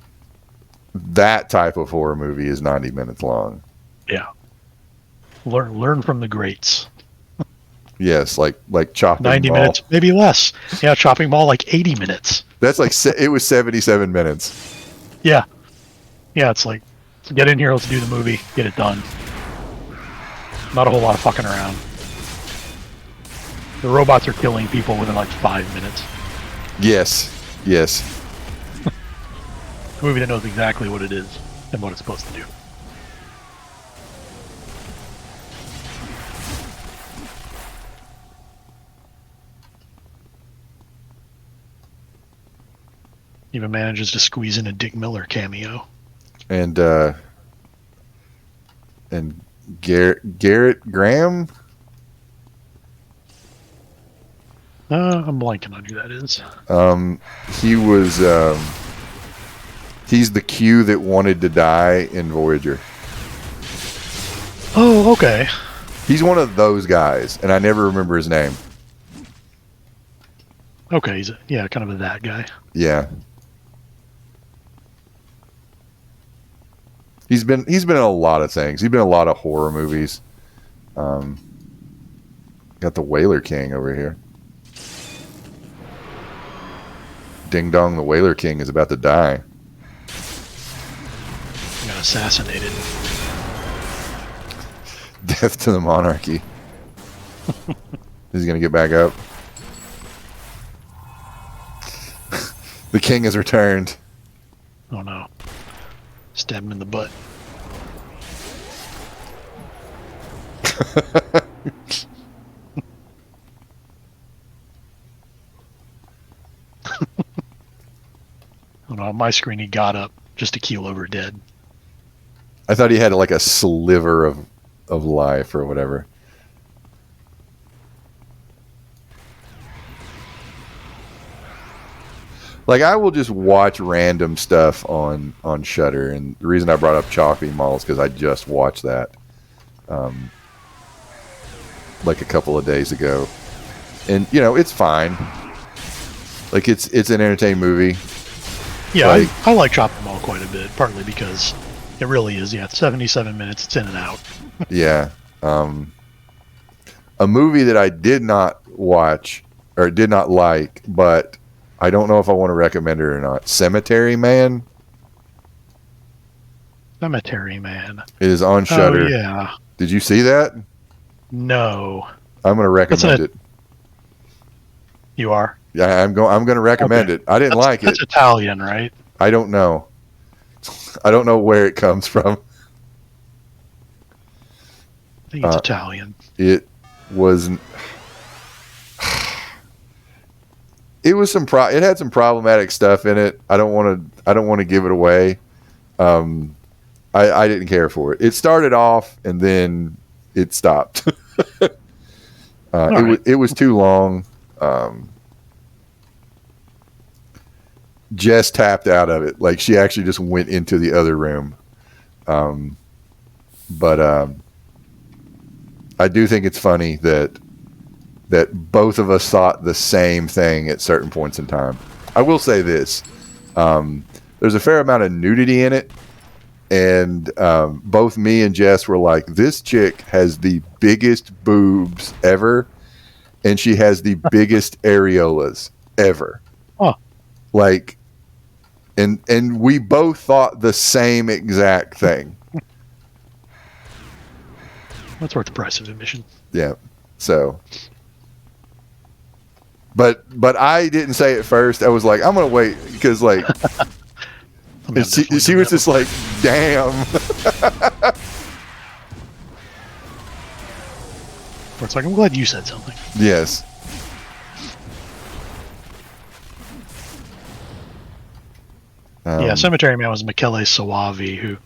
That type of horror movie is 90 minutes long. Yeah. Learn from the greats. Yes, like Chopping 90 Mall. minutes, maybe less. Yeah, Chopping Mall, like 80 minutes. That's like, it was 77 minutes. Yeah. Yeah, it's like, get in here, let's do the movie, get it done. Not a whole lot of fucking around. The robots are killing people within like 5 minutes. Yes. Yes. A movie that knows exactly what it is and what it's supposed to do. Even manages to squeeze in a Dick Miller cameo. And Garrett Graham? I'm blanking on who that is. He was he's the Q that wanted to die in Voyager. Oh, okay. He's one of those guys, and I never remember his name. Okay, he's kind of a that guy. Yeah. He's been in a lot of things. He's been in a lot of horror movies. Got the Whaler King over here. Ding dong, the Whaler King is about to die. He got assassinated. Death to the monarchy. Is he gonna get back up? The king has returned. Oh no. Stab him in the butt. Oh no, on my screen he got up just to keel over dead. I thought he had like a sliver of life or whatever. Like, I will just watch random stuff on Shudder, and the reason I brought up Chopping Mall is because I just watched that like a couple of days ago, and it's fine. Like, it's an entertaining movie. Yeah, like, I like Chopping Mall quite a bit, partly because it really is. Yeah, 77 minutes. It's in and out. Yeah. A movie that I did not watch or did not like, but I don't know if I want to recommend it or not. Cemetery Man. Cemetery Man. It is on Shudder. Oh, yeah. Did you see that? No. I'm going to recommend it. You are? Yeah, I'm going to recommend it. I didn't like it. That's Italian, right? I don't know. I don't know where it comes from. I think it's Italian. It was. It was it had some problematic stuff in it. I don't want to give it away. I didn't care for it. It started off and then it stopped. It was too long. Jess tapped out of it. Like, she actually just went into the other room. But I do think it's funny that both of us thought the same thing at certain points in time. I will say this. There's a fair amount of nudity in it. And both me and Jess were like, this chick has the biggest boobs ever. And she has the biggest areolas ever. Oh. Like, and we both thought the same exact thing. That's worth the price of admission. Yeah. So, but I didn't say it first. I was like, I'm gonna wait because like, she was just like, damn. Where it's like, I'm glad you said something. Yes. Yeah, Cemetery Man was Michele Soavi, who,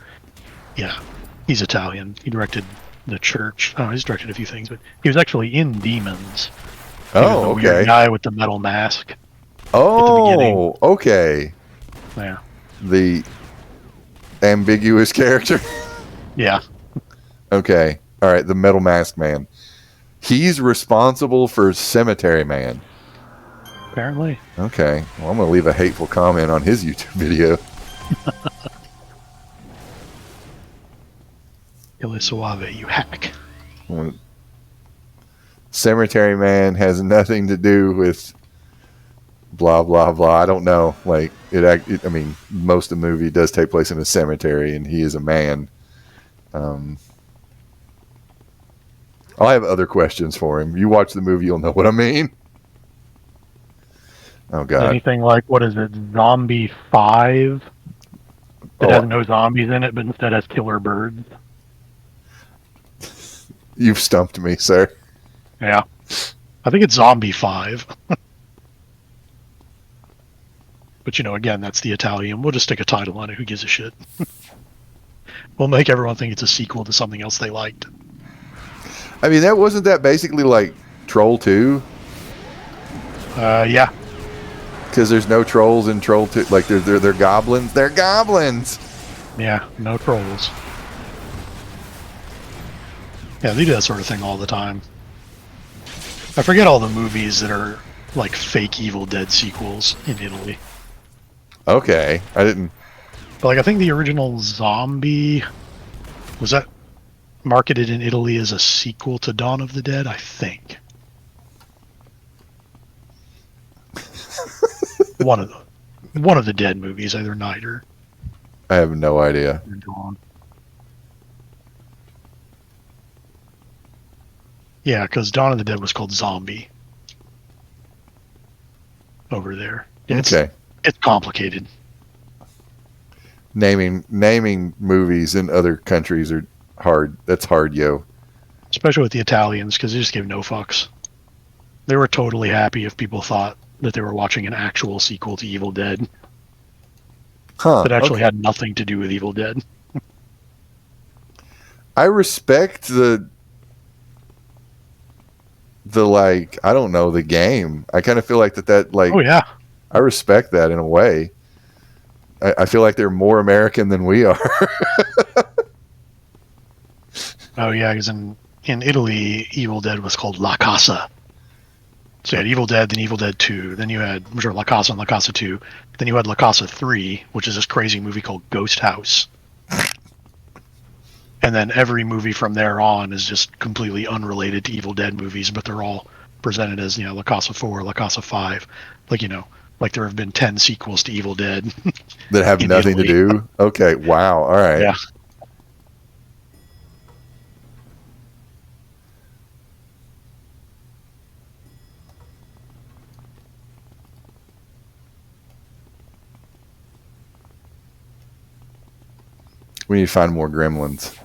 yeah, he's Italian. He directed The Church. Oh, he's directed a few things, but he was actually in Demons. He was the weird guy with the metal mask. Oh, at the beginning. Okay. Yeah. The ambiguous character. Yeah. Okay. All right. The Metal Mask Man. He's responsible for Cemetery Man. Apparently. Okay. Well, I'm going to leave a hateful comment on his YouTube video. Michele Soavi, you hack. Cemetery Man has nothing to do with blah blah blah. I don't know. Like I mean, most of the movie does take place in a cemetery, and he is a man. I'll have other questions for him. You watch the movie, you'll know what I mean. Oh God! Anything like, what is it, Zombie 5? That has no zombies in it, but instead has killer birds. You've stumped me, sir. Yeah. I think it's Zombie 5. But, again, that's the Italian. We'll just stick a title on it. Who gives a shit? We'll make everyone think it's a sequel to something else they liked. I mean, wasn't that basically like Troll 2? Yeah. Because there's no trolls in Troll 2. Like, they're goblins. They're goblins! Yeah, no trolls. Yeah, they do that sort of thing all the time. I forget all the movies that are like fake Evil Dead sequels in Italy. Okay, I didn't. But I think the original Zombie was that marketed in Italy as a sequel to Dawn of the Dead. I think one of the Dead movies, either Night or. I have no idea. Dawn. Yeah, because Dawn of the Dead was called Zombie over there. Okay. It's complicated. Naming movies in other countries are hard. That's hard, yo. Especially with the Italians, because they just gave no fucks. They were totally happy if people thought that they were watching an actual sequel to Evil Dead. That actually had nothing to do with Evil Dead. I respect the like, I don't know, the game. I kind of feel like that like, oh yeah, I respect that in a way. I feel like they're more American than we are. Oh yeah, because in Italy, Evil Dead was called La Casa. So you had Evil Dead, then Evil Dead 2, then you had La Casa and La Casa 2, then you had La Casa 3, which is this crazy movie called Ghost House. And then every movie from there on is just completely unrelated to Evil Dead movies, but they're all presented as, La Casa 4, La Casa 5. Like there have been 10 sequels to Evil Dead. That have nothing to do? Okay, wow, all right. Yeah. We need to find more gremlins.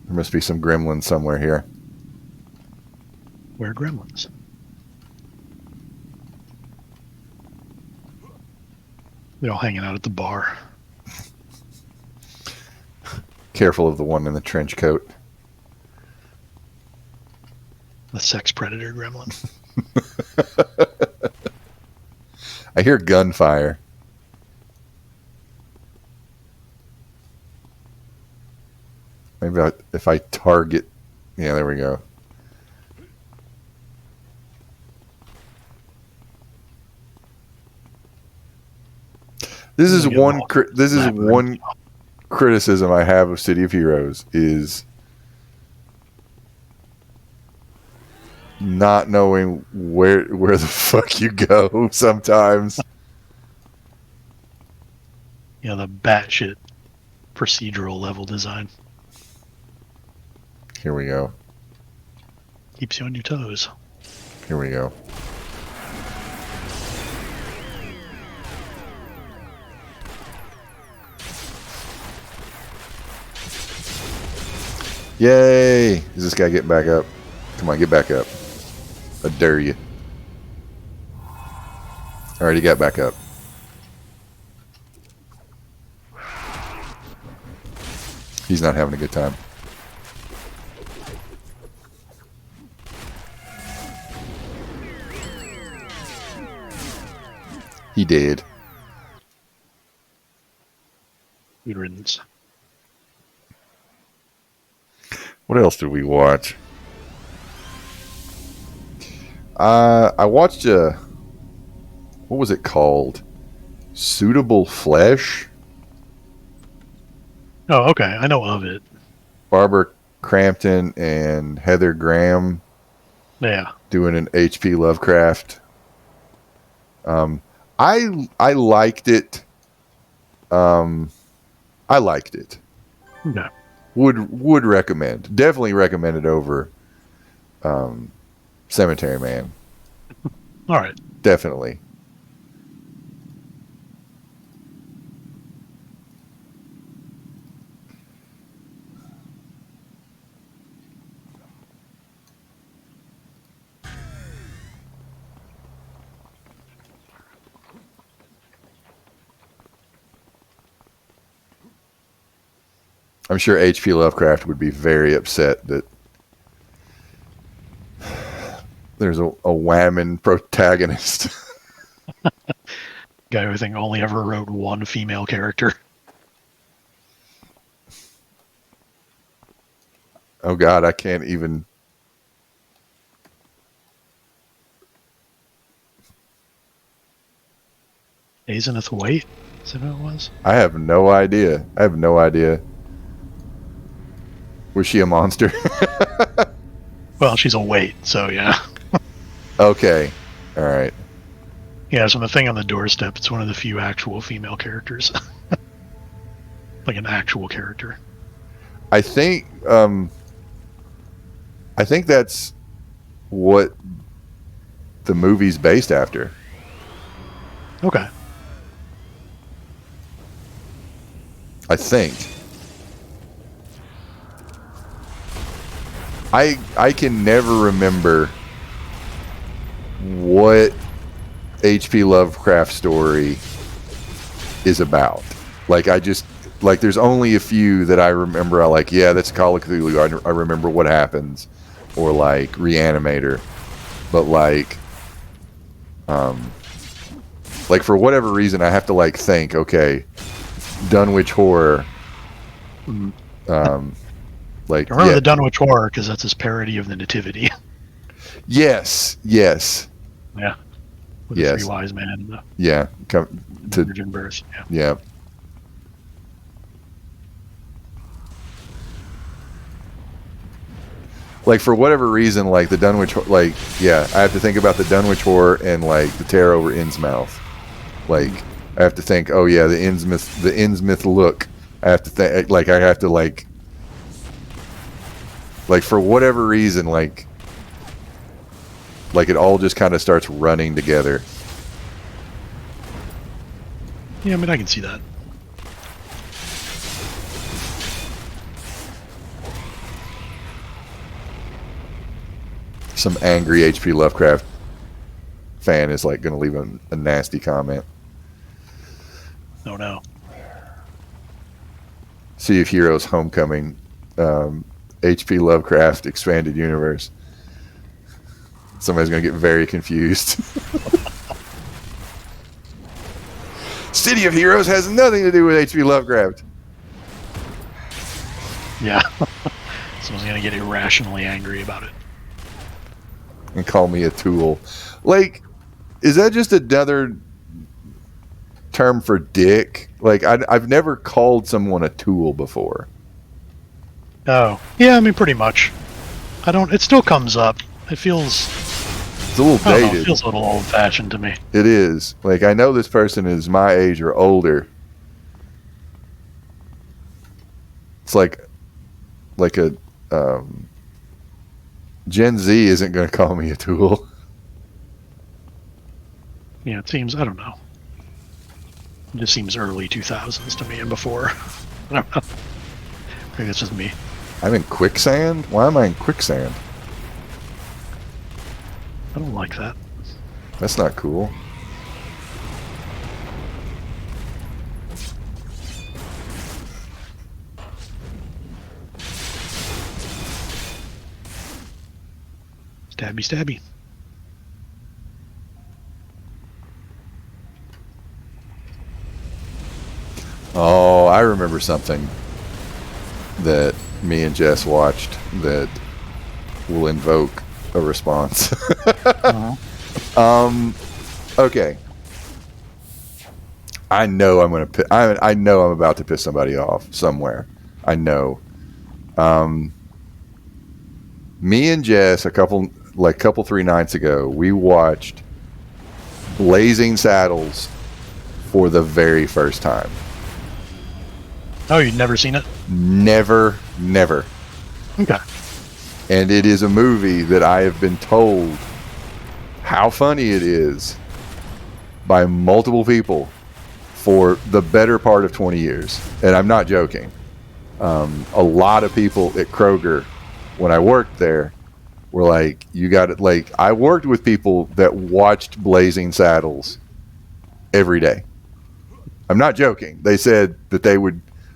There must be some gremlins somewhere here. Where are gremlins? They're all hanging out at the bar. Careful of the one in the trench coat. The sex predator gremlin. I hear gunfire. Maybe if I target... Yeah, there we go. This is one criticism I have of City of Heroes is not knowing where the fuck you go sometimes. Yeah, the batshit procedural level design. Here we go. Keeps you on your toes. Here we go. Yay! Is this guy getting back up? Come on, get back up. I dare you. Alright, he got back up. He's not having a good time. He did. Good riddance. What else did we watch? I watched what was it called? Suitable Flesh? Oh, okay. I know of it. Barbara Crampton and Heather Graham Yeah. doing an H.P. Lovecraft. I liked it. I liked it. Okay. Would recommend. Definitely recommend it over Cemetery Man. All right. Definitely. I'm sure H.P. Lovecraft would be very upset that there's a whammon protagonist. Guy who I think only ever wrote one female character. Oh God, I can't even. Azenith White? Is that what it was? I have no idea. Was she a monster? Well, she's a White, so yeah. Okay. All right. Yeah, so the thing on the doorstep, it's one of the few actual female characters. Like an actual character. I think that's what the movie's based after. Okay. I think. I can never remember what H.P. Lovecraft story is about. Like there's only a few that I remember. I like, yeah, that's Call of Cthulhu. I remember what happens, or like Reanimator, but like for whatever reason, I have to like think, okay, Dunwich Horror. Like I remember the Dunwich Horror because that's his parody of the Nativity. Yes. Yeah. With Yes. the three wise men and the Yeah. virgin birth. Yeah. Yeah. Like for whatever reason, like the Dunwich, like I have to think about the Dunwich Horror and like the Terror over Innsmouth. Like I have to think, oh yeah, the Innsmouth look. I have to think, like I have to like for whatever reason, like it all just kind of starts running together. Yeah, I mean, I can see that. Some angry H.P. Lovecraft fan is like going to leave a nasty comment. Oh no. Sea of Heroes Homecoming, H.P. Lovecraft expanded universe. Somebody's going to get very confused. City of Heroes has nothing to do with H.P. Lovecraft. Yeah. Someone's gonna get irrationally angry about it. And call me a tool. Like, is that just another term for dick? Like, I've never called someone a tool before. Oh. Yeah, I mean, pretty much. It still comes up. It feels... It's a little I don't know, dated. it feels a little old-fashioned to me. It is. Like, I know this person is my age or older. It's like a Gen Z isn't going to call me a tool. Yeah, it seems, I don't know. It just seems early 2000s to me and before. I don't know. Maybe that's just me. I'm in quicksand? Why am I in quicksand? I don't like that. That's not cool. Stabby, stabby. Oh, I remember something that me and Jess watched that will invoke a response. Okay. I know I'm gonna. I know I'm about to piss somebody off somewhere. I know. Me and Jess a couple 3 nights ago, we watched Blazing Saddles for the very first time. Oh, you'd never seen it? Never. Okay. And it is a movie that I have been told how funny it is by multiple people for the better part of 20 years. And I'm not joking. A lot of people at Kroger, when I worked there, were like, you got it. Like, I worked with people that watched Blazing Saddles every day. I'm not joking. They said that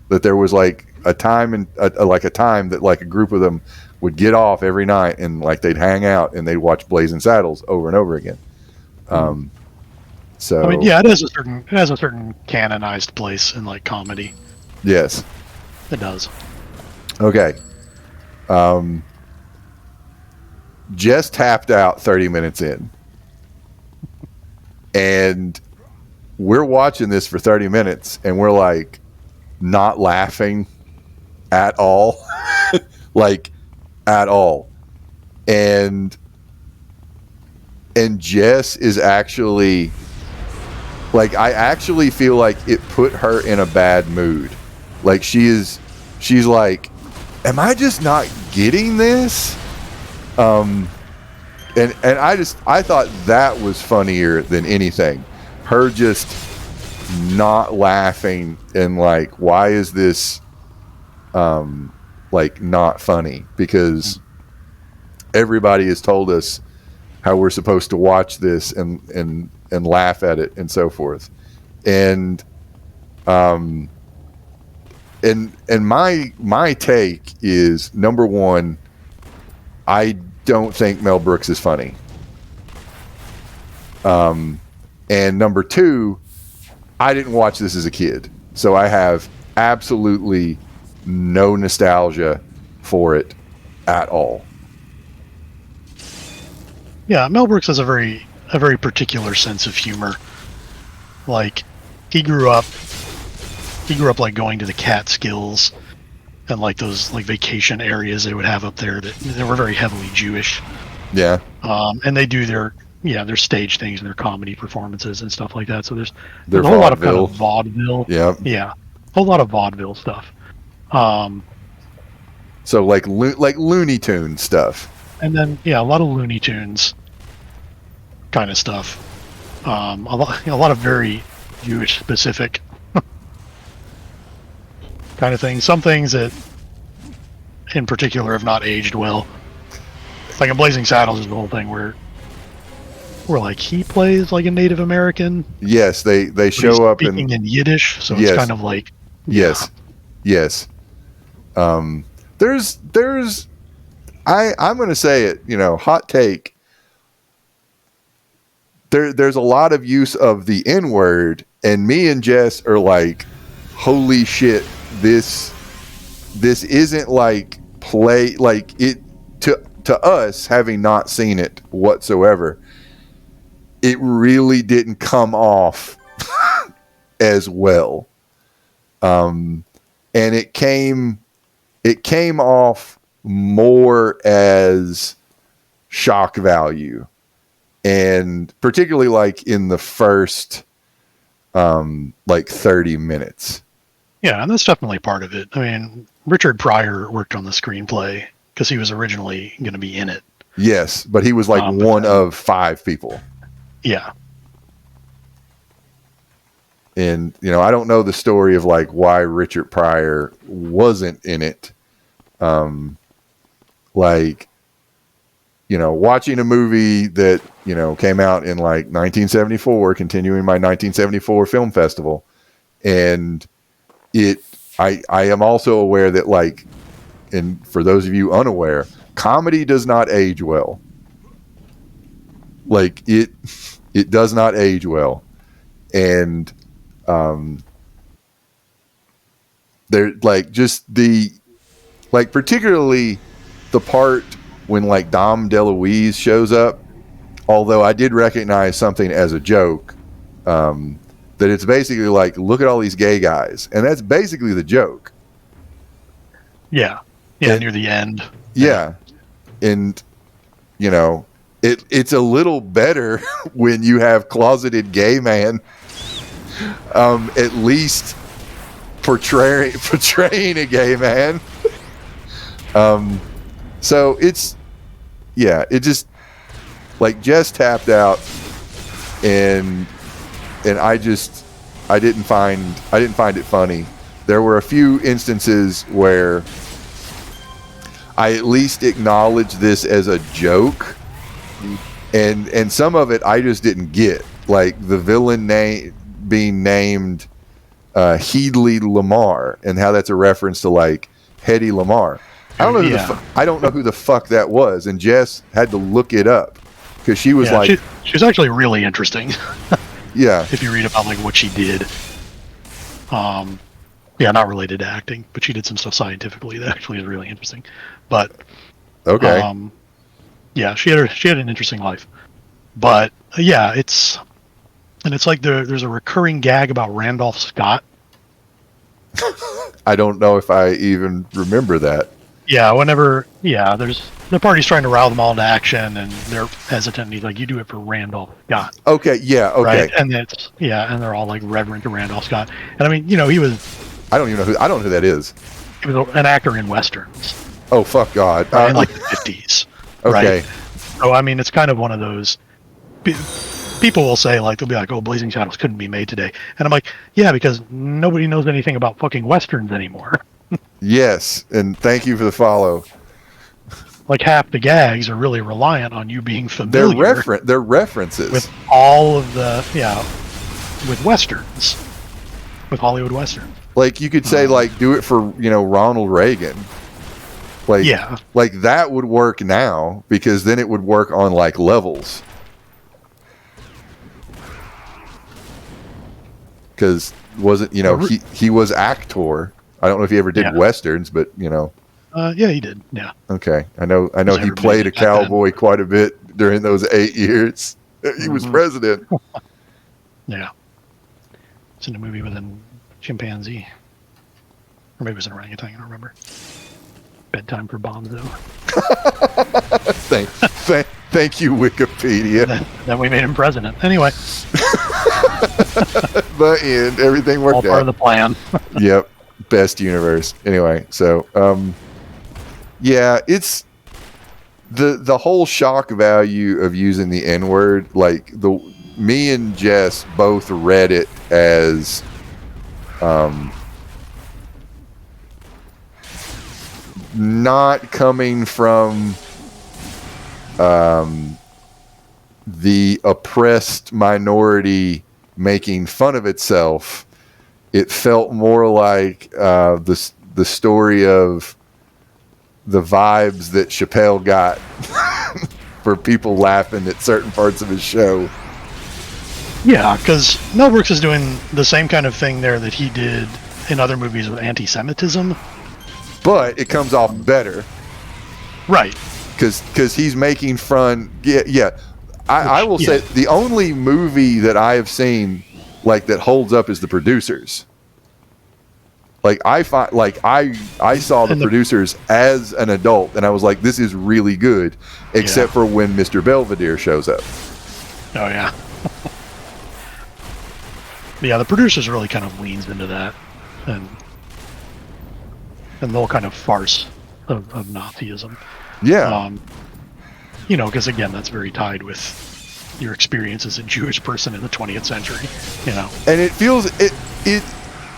that there was like a time and a time that like a group of them would get off every night and like they'd hang out and they'd watch Blazing Saddles over and over again. So I mean, yeah, it has a certain canonized place in like comedy. yes, It does. okay. Just tapped out 30 minutes in, and we're watching this for 30 minutes, and we're like not laughing at all, like at all, and Jess is actually like, I actually feel like it put her in a bad mood. Like she's like, am I just not getting this? And I thought that was funnier than anything. Her just not laughing and like, why is this like not funny? Because everybody has told us how we're supposed to watch this and laugh at it and so forth. And my take is, number one, I don't think Mel Brooks is funny. And number two, I didn't watch this as a kid, so I have absolutely no nostalgia for it at all. Yeah, Mel Brooks has a very particular sense of humor. Like, he grew up like going to the Catskills and like those like vacation areas they would have up there that they were very heavily Jewish. Yeah. And they do their stage things and their comedy performances and stuff like that. So there's Their a whole lot of kind vaudeville. of vaudeville. Yeah. Yeah. A whole lot of vaudeville stuff. So like Looney Tune stuff. And then a lot of Looney Tunes kind of stuff. A lot of very Jewish specific kind of things. Some things that in particular have not aged well. Like in Blazing Saddles is the whole thing where like he plays like a Native American. Yes, they show up speaking in Yiddish, so yes. it's kind of like yes. There's I'm going to say it, hot take. There's a lot of use of the N-word, and me and Jess are like, holy shit, this isn't like play, like it to us, having not seen it whatsoever. It really didn't come off as well. And it came off more as shock value. And particularly like in the first like 30 minutes. Yeah, and that's definitely part of it. I mean, Richard Pryor worked on the screenplay because he was originally going to be in it. Yes, but he was like one of 5 people. Yeah. And, I don't know the story of like why Richard Pryor wasn't in it. Like, watching a movie that, came out in like 1974, continuing my 1974 film festival. And I am also aware that, like, and for those of you unaware, comedy does not age well. Like, it does not age well. And, they're like, just particularly the part when like Dom DeLuise shows up, although I did recognize something as a joke, that it's basically like, look at all these gay guys. And that's basically the joke. Yeah. Yeah. Near the end. Yeah. And, it's a little better when you have closeted gay man, at least portraying a gay man. So it just, like, Jess tapped out, and I didn't find it funny. There were a few instances where I at least acknowledged this as a joke, and some of it I just didn't get, like the villain name being named Heedley Lamar, and how that's a reference to like Hedy Lamar. I don't know I don't know who the fuck that was, and Jess had to look it up because she was like, she's actually really interesting. Yeah, if you read about like what she did, not related to acting, but she did some stuff scientifically that actually is really interesting. But okay, she had an interesting life. But it's like there's a recurring gag about Randolph Scott. I don't know if I even remember that. Yeah, whenever there's the party's trying to rile them all into action, and they're hesitant. He's like, "You do it for Randolph Scott." Okay, yeah, okay, right? And and they're all like reverent to Randolph Scott. And I mean, he was. I don't know who that is. He was an actor in westerns. Oh fuck God! Right? In like the 50s. Okay. Right? So I mean, it's kind of one of those. People will say, like, they'll be like, "Oh, Blazing Shadows couldn't be made today," and I'm like, "Yeah, because nobody knows anything about fucking westerns anymore." Yes, and thank you for the follow. Like, half the gags are really reliant on you being familiar. They're references with all of the with westerns, with Hollywood westerns. Like, you could say, like, do it for Ronald Reagan. Like, like that would work now, because then it would work on like levels. Because wasn't he was actor. I don't know if he ever did westerns, but yeah, he did. Yeah. Okay, I know he played a cowboy quite a bit during those 8 years. He was president. Yeah. It's in a movie with a chimpanzee, or maybe it was an orangutan. I don't remember. Bedtime for Bonzo. Thank you, Wikipedia. Then we made him president. Anyway. The end. Everything worked out. All part of the plan. Yep. Best universe. Anyway, so it's the whole shock value of using the N-word. Like, me and Jess both read it as not coming from the oppressed minority making fun of itself. It felt more like the story of the vibes that Chappelle got for people laughing at certain parts of his show. Yeah, because Mel Brooks is doing the same kind of thing there that he did in other movies with anti-Semitism. But it comes off better. Right. Because he's making fun. Yeah. I will say the only movie that I have seen like that holds up is The Producers. Like, I saw The Producers as an adult, and I was like, this is really good, except for when Mr. Belvedere shows up. Oh yeah. Yeah, The Producers really kind of leans into that, and the whole kind of farce of Nazism. Yeah. Because again, that's very tied with your experience as a Jewish person in the 20th century. And it feels it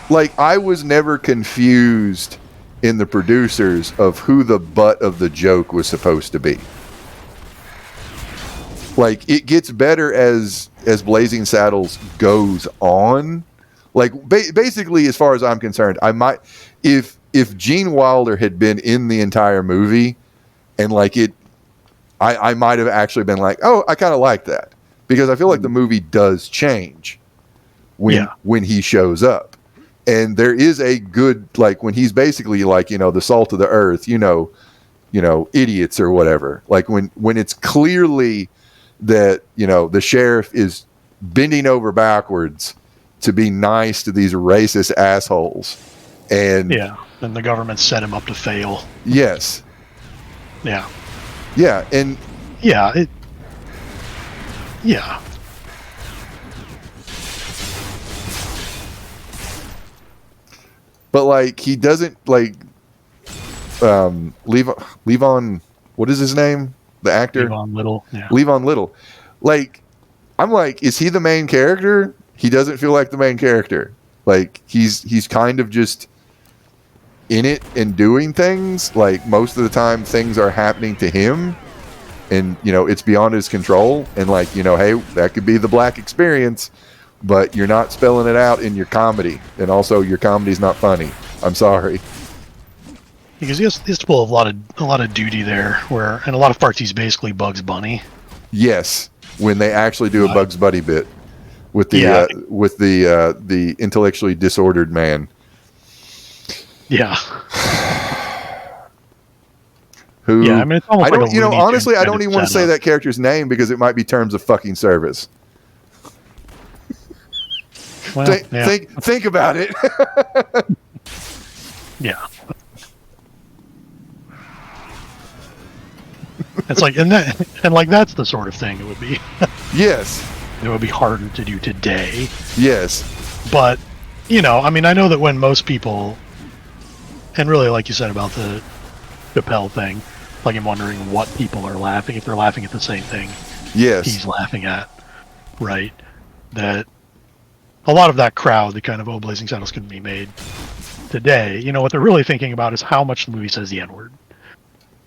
like I was never confused in the producers of who the butt of the joke was supposed to be. Like, it gets better as Blazing Saddles goes on. Like, basically, as far as I'm concerned, I might, if Gene Wilder had been in the entire movie, and like I might have actually been like, oh, I kind of like that, because I feel like the movie does change when he shows up. And there is a good, like, when he's basically like, the salt of the earth, idiots or whatever. Like, when it's clearly that, the sheriff is bending over backwards to be nice to these racist assholes. And the government set him up to fail. Yes. Yeah. Yeah, and yeah. But like, he doesn't like Levon, what is his name? The actor? Levon Little. Yeah. Levon Little. Like, I'm like, is he the main character? He doesn't feel like the main character. Like, he's kind of just in it and doing things. Like, most of the time things are happening to him, and it's beyond his control. And like, hey, that could be the black experience, but you're not spelling it out in your comedy, and also your comedy's not funny. I'm sorry. Because he has to pull a lot of duty there, where in a lot of parts he's basically Bugs Bunny. Yes, when they actually do a Bugs Bunny bit with the intellectually disordered man. Yeah. Who? Yeah, I mean, it's almost I don't. like a Honestly, I don't even want to say that character's name because it might be terms of fucking service. Well, think about it. Yeah. It's like, and that's the sort of thing it would be. Yes. It would be harder to do today. Yes. But, I mean, I know that when most people, and really, like you said about the Chappelle thing, like, I'm wondering what people are laughing, if they're laughing at the same thing he's laughing at, right? That a lot of that crowd, the kind of, Blazing Saddles couldn't be made today, what they're really thinking about is how much the movie says the N-word.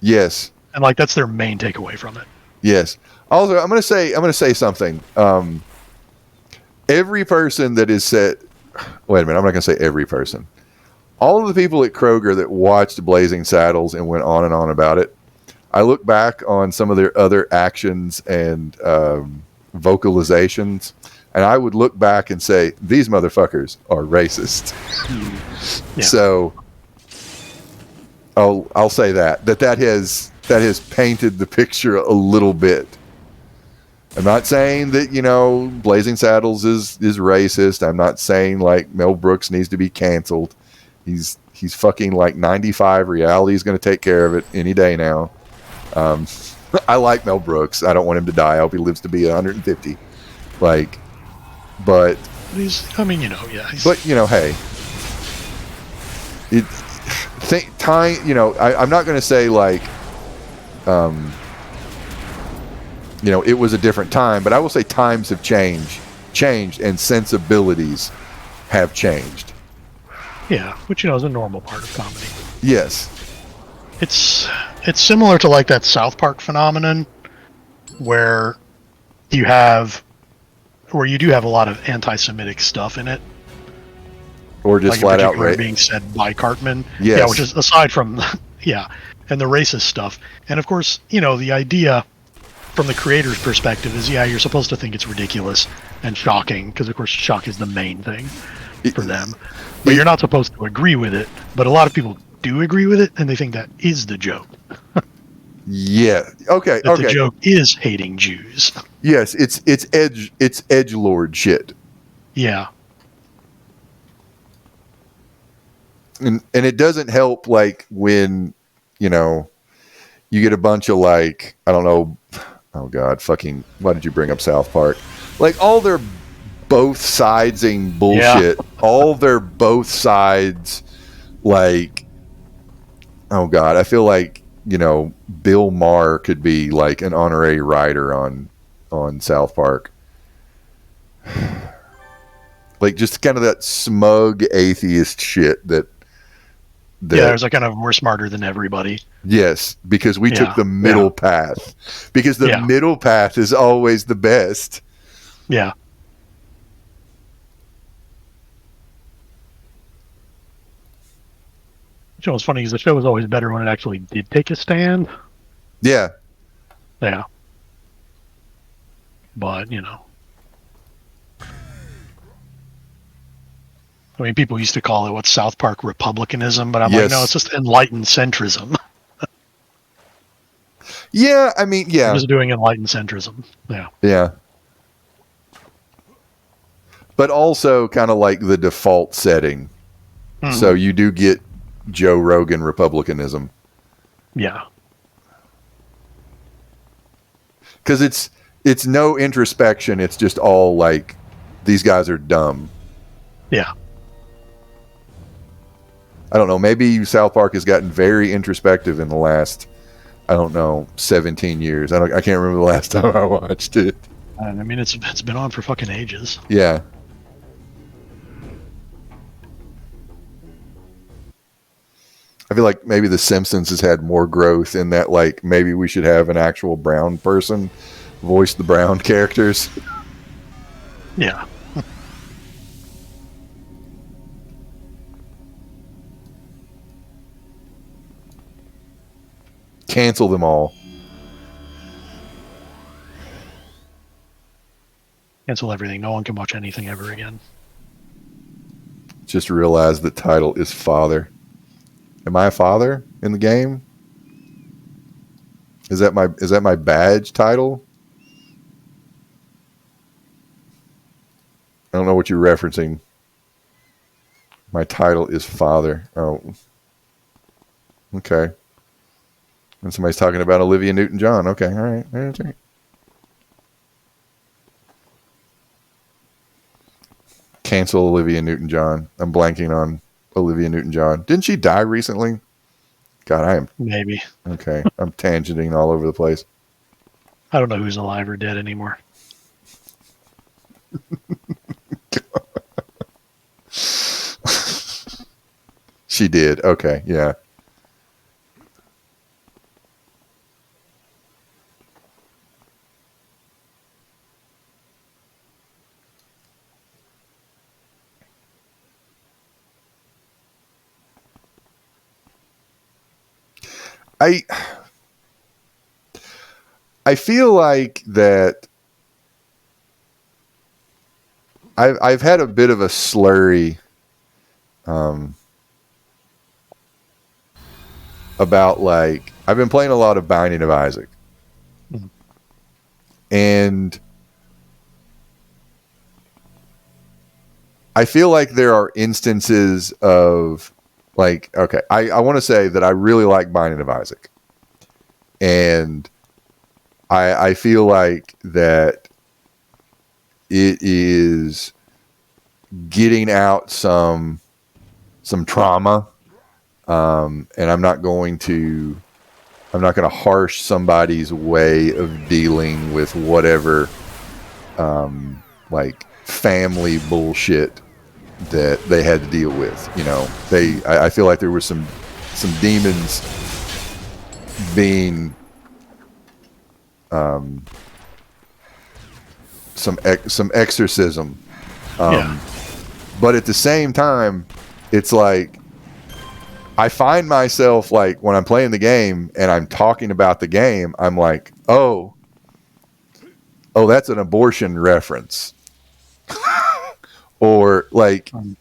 Yes. And, like, that's their main takeaway from it. Yes. Also, I'm going to say something. Every person that is set... Wait a minute. I'm not going to say every person. All of the people at Kroger that watched Blazing Saddles and went on and on about it, I look back on some of their other actions and vocalizations, and I would look back and say, these motherfuckers are racist. Yeah. So I'll say that has painted the picture a little bit. I'm not saying that, Blazing Saddles is racist. I'm not saying like Mel Brooks needs to be canceled. He's fucking like 95. Reality's going to take care of it any day now. I like Mel Brooks. I don't want him to die. I hope he lives to be 150. Like, but he's, I mean, yeah. But hey, time. I'm not going to say like, it was a different time, but I will say times have changed, and sensibilities have changed. Yeah, which is a normal part of comedy. Yes. It's similar to like that South Park phenomenon where you do have a lot of anti-Semitic stuff in it. Or just like flat out rape being said by Cartman. Yes. Yeah, which is aside from and the racist stuff. And of course, the idea from the creator's perspective is you're supposed to think it's ridiculous and shocking because of course shock is the main thing for them. But you're not supposed to agree with it. But a lot of people do agree with it, and they think that is the joke. Yeah. Okay. That the joke is hating Jews. Yes, it's edgelord shit. Yeah. And it doesn't help like when you get a bunch of like, I don't know, oh god, fucking, why did you bring up South Park? Like all their both sidesing bullshit. Yeah. All their both sides, like, oh god, I feel like Bill Maher could be like an honorary writer on South Park. Like just kind of that smug atheist shit that Yeah, there's like kind of we're smarter than everybody. Yes, because we took the middle path. Because the middle path is always the best. Yeah. You know what's funny is the show was always better when it actually did take a stand. Yeah. Yeah. But, you know. I mean, people used to call it what South Park Republicanism, but I'm like, no, it's just enlightened centrism. Yeah, I mean, yeah. We're just doing enlightened centrism. Yeah. Yeah. But also kind of like the default setting. Mm-hmm. So you do get Joe Rogan Republicanism. Yeah. Because it's no introspection. It's just all like, these guys are dumb. Yeah. I don't know. Maybe South Park has gotten very introspective in the last, I don't know, 17 years. I can't remember the last time I watched it. I mean, it's been on for fucking ages. Yeah. I feel like maybe The Simpsons has had more growth in that, like, maybe we should have an actual brown person voice the brown characters. Yeah. Cancel them all. Cancel everything. No one can watch anything ever again. Just realize the title is father. Am I a father in the game? Is that my badge title? I don't know what you're referencing. My title is father. Oh. Okay. And somebody's talking about Olivia Newton-John. Okay, all right. Okay. Cancel Olivia Newton-John. I'm blanking on Olivia Newton-John. Didn't she die recently? God, I am. Maybe. Okay. I'm tangenting all over the place. I don't know who's alive or dead anymore. She did. Okay. Yeah. I feel like that I've had a bit of a slurry about, like, I've been playing a lot of Binding of Isaac. Mm-hmm. And I feel like there are instances of, like, okay, I want to say that I really like Binding of Isaac. And I feel like that it is getting out some trauma. And I'm not going to harsh somebody's way of dealing with whatever, like, family bullshit that they had to deal with. You know, I feel like there were some demons being, some exorcism. But at the same time, it's like, I find myself, like, when I'm playing the game and I'm talking about the game, I'm like, oh, that's an abortion reference. Or, like, and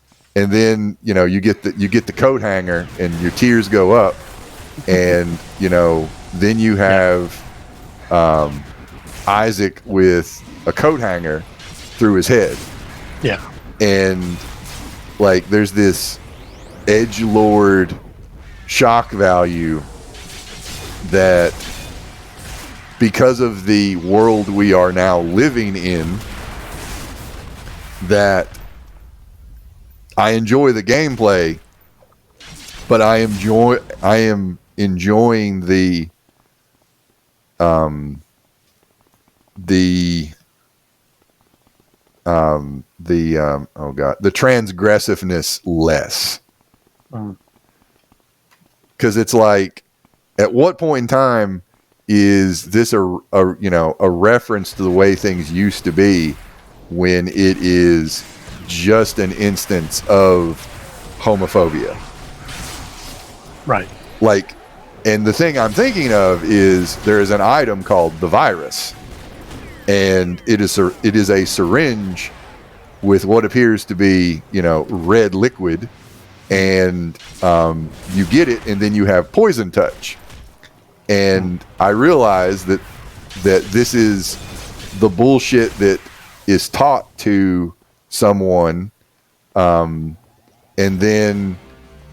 then, you know, you get the coat hanger and your tears go up, and, you know, then you have Isaac with a coat hanger through his head. Yeah. And, like, there's this edgelord shock value that, because of the world we are now living in, that I enjoy the gameplay, but I am enjoying the transgressiveness less. because it's like, at what point in time is this a reference to the way things used to be, when it is just an instance of homophobia? Right. Like, and the thing I'm thinking of is there is an item called the virus, and it is a syringe with what appears to be, red liquid, and you get it, and then you have poison touch. And I realize that this is the bullshit that is taught to someone, and then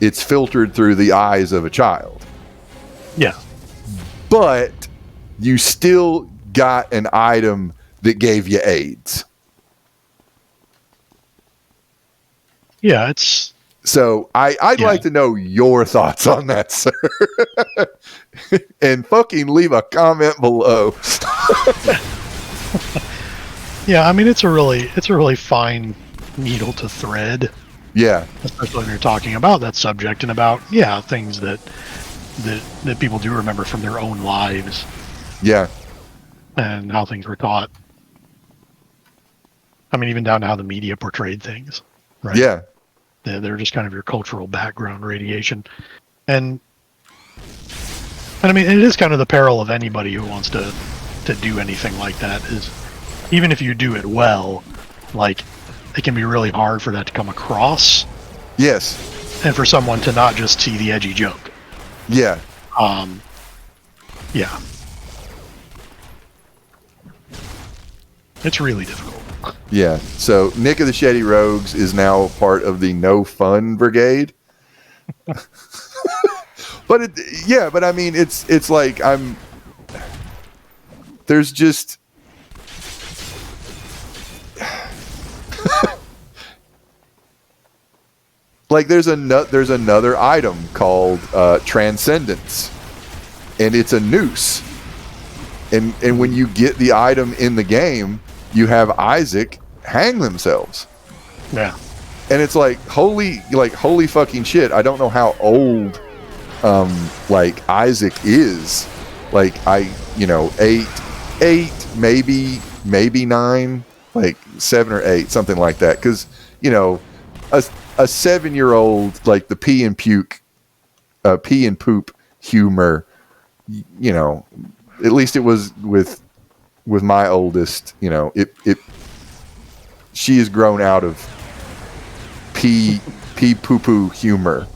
it's filtered through the eyes of a child. Yeah. But you still got an item that gave you AIDS. Yeah, it's... So I'd like to know your thoughts on that, sir. And fucking leave a comment below. Yeah, I mean, it's a really fine needle to thread. Yeah. Especially when you're talking about that subject and about, things that people do remember from their own lives. Yeah. And how things were taught. I mean, even down to how the media portrayed things. Right? Yeah. They're just kind of your cultural background radiation. And I mean, it is kind of the peril of anybody who wants to do anything like that, is even if you do it well, like, it can be really hard for that to come across. Yes. And for someone to not just see the edgy joke. Yeah. Yeah. It's really difficult. Yeah. So Nick of the Shady Rogues is now part of the No Fun Brigade. But but I mean, it's like there's just like there's another item called Transcendence, and it's a noose, and when you get the item in the game, you have Isaac hang themselves. Yeah. And it's like holy fucking shit. I don't know how old like Isaac is. Like 8, maybe 9, like 7 or 8, something like that. Because a 7-year-old, like the pee and poop humor. At least it was with my oldest. She has grown out of pee poo poo humor.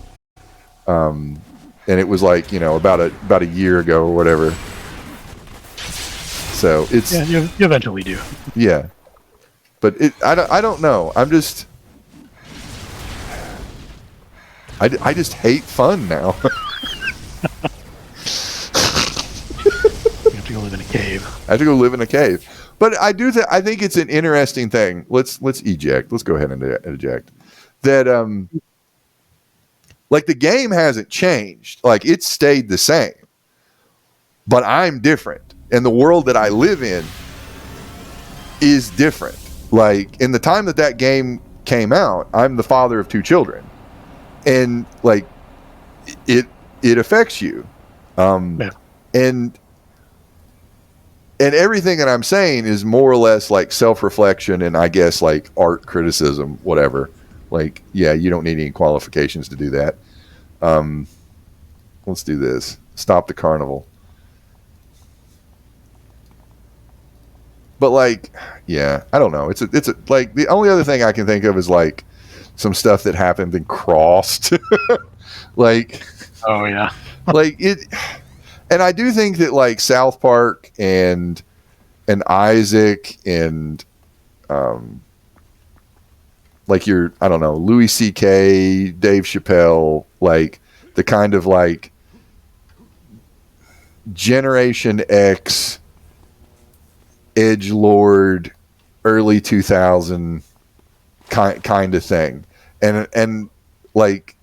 And it was like, about a year ago or whatever. So it's... Yeah, you eventually do. Yeah. But I don't know. I'm just... I just hate fun now. You have to go live in a cave. I have to go live in a cave. But I think it's an interesting thing. Let's eject. Let's go ahead and eject. That like the game hasn't changed. Like it's stayed the same. But I'm different. And the world that I live in is different. Like in the time that game came out, I'm the father of 2 children. And like it affects you. Yeah. And everything that I'm saying is more or less like self-reflection and I guess like art criticism, whatever. Like, yeah, you don't need any qualifications to do that. Let's do this. Stop the carnival. But like, yeah, I don't know. It's like the only other thing I can think of is like some stuff that happened and crossed. Like, oh yeah. Like it. And I do think that like South Park and Isaac and like I don't know, Louis C.K., Dave Chappelle, like the kind of like Generation X, edgelord, early 2000 kind of thing. And like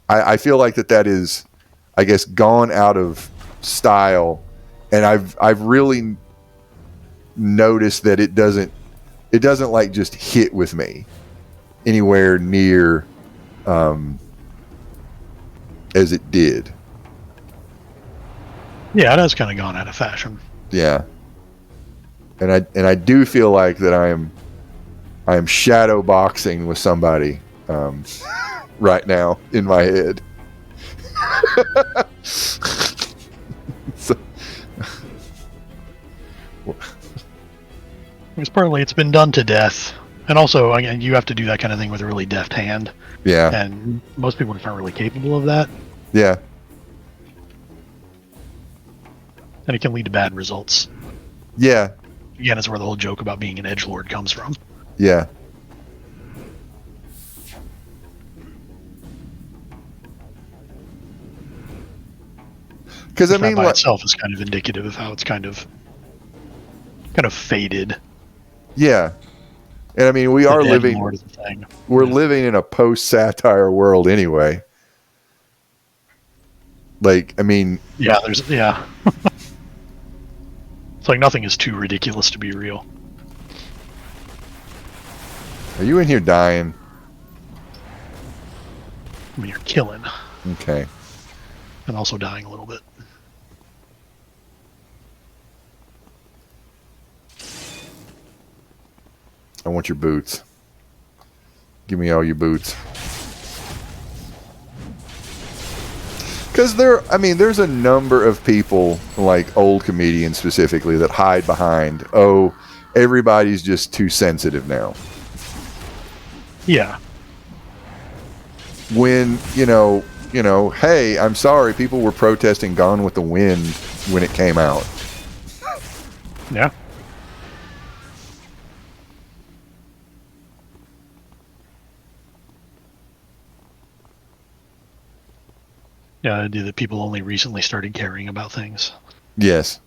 I feel like that is, I guess, gone out of style, and I've really noticed that it doesn't like just hit with me anywhere near as it did. Yeah, it has kind of gone out of fashion. Yeah. And I do feel like that I am shadow boxing with somebody right now in my head. So, It's partly it's been done to death, and also again you have to do that kind of thing with a really deft hand, yeah. and most people aren't really capable of that, Yeah. and it can lead to bad results. Yeah. Again, it's where the whole joke about being an edgelord comes from. Yeah. Because I mean, that by itself is kind of indicative of how it's kind of faded. Yeah, and I mean, we are living. We're living in a post-satire world anyway. Like, I mean, yeah. It's like nothing is too ridiculous to be real. Are you in here dying? I mean, you're killing. Okay. And also dying a little bit. I want your boots. Give me all your boots. Because there's a number of people, like old comedians specifically, that hide behind, oh, everybody's just too sensitive now. Yeah. When, hey, I'm sorry, people were protesting Gone with the Wind when it came out. Yeah. Yeah, I do that people only recently started caring about things. Yes.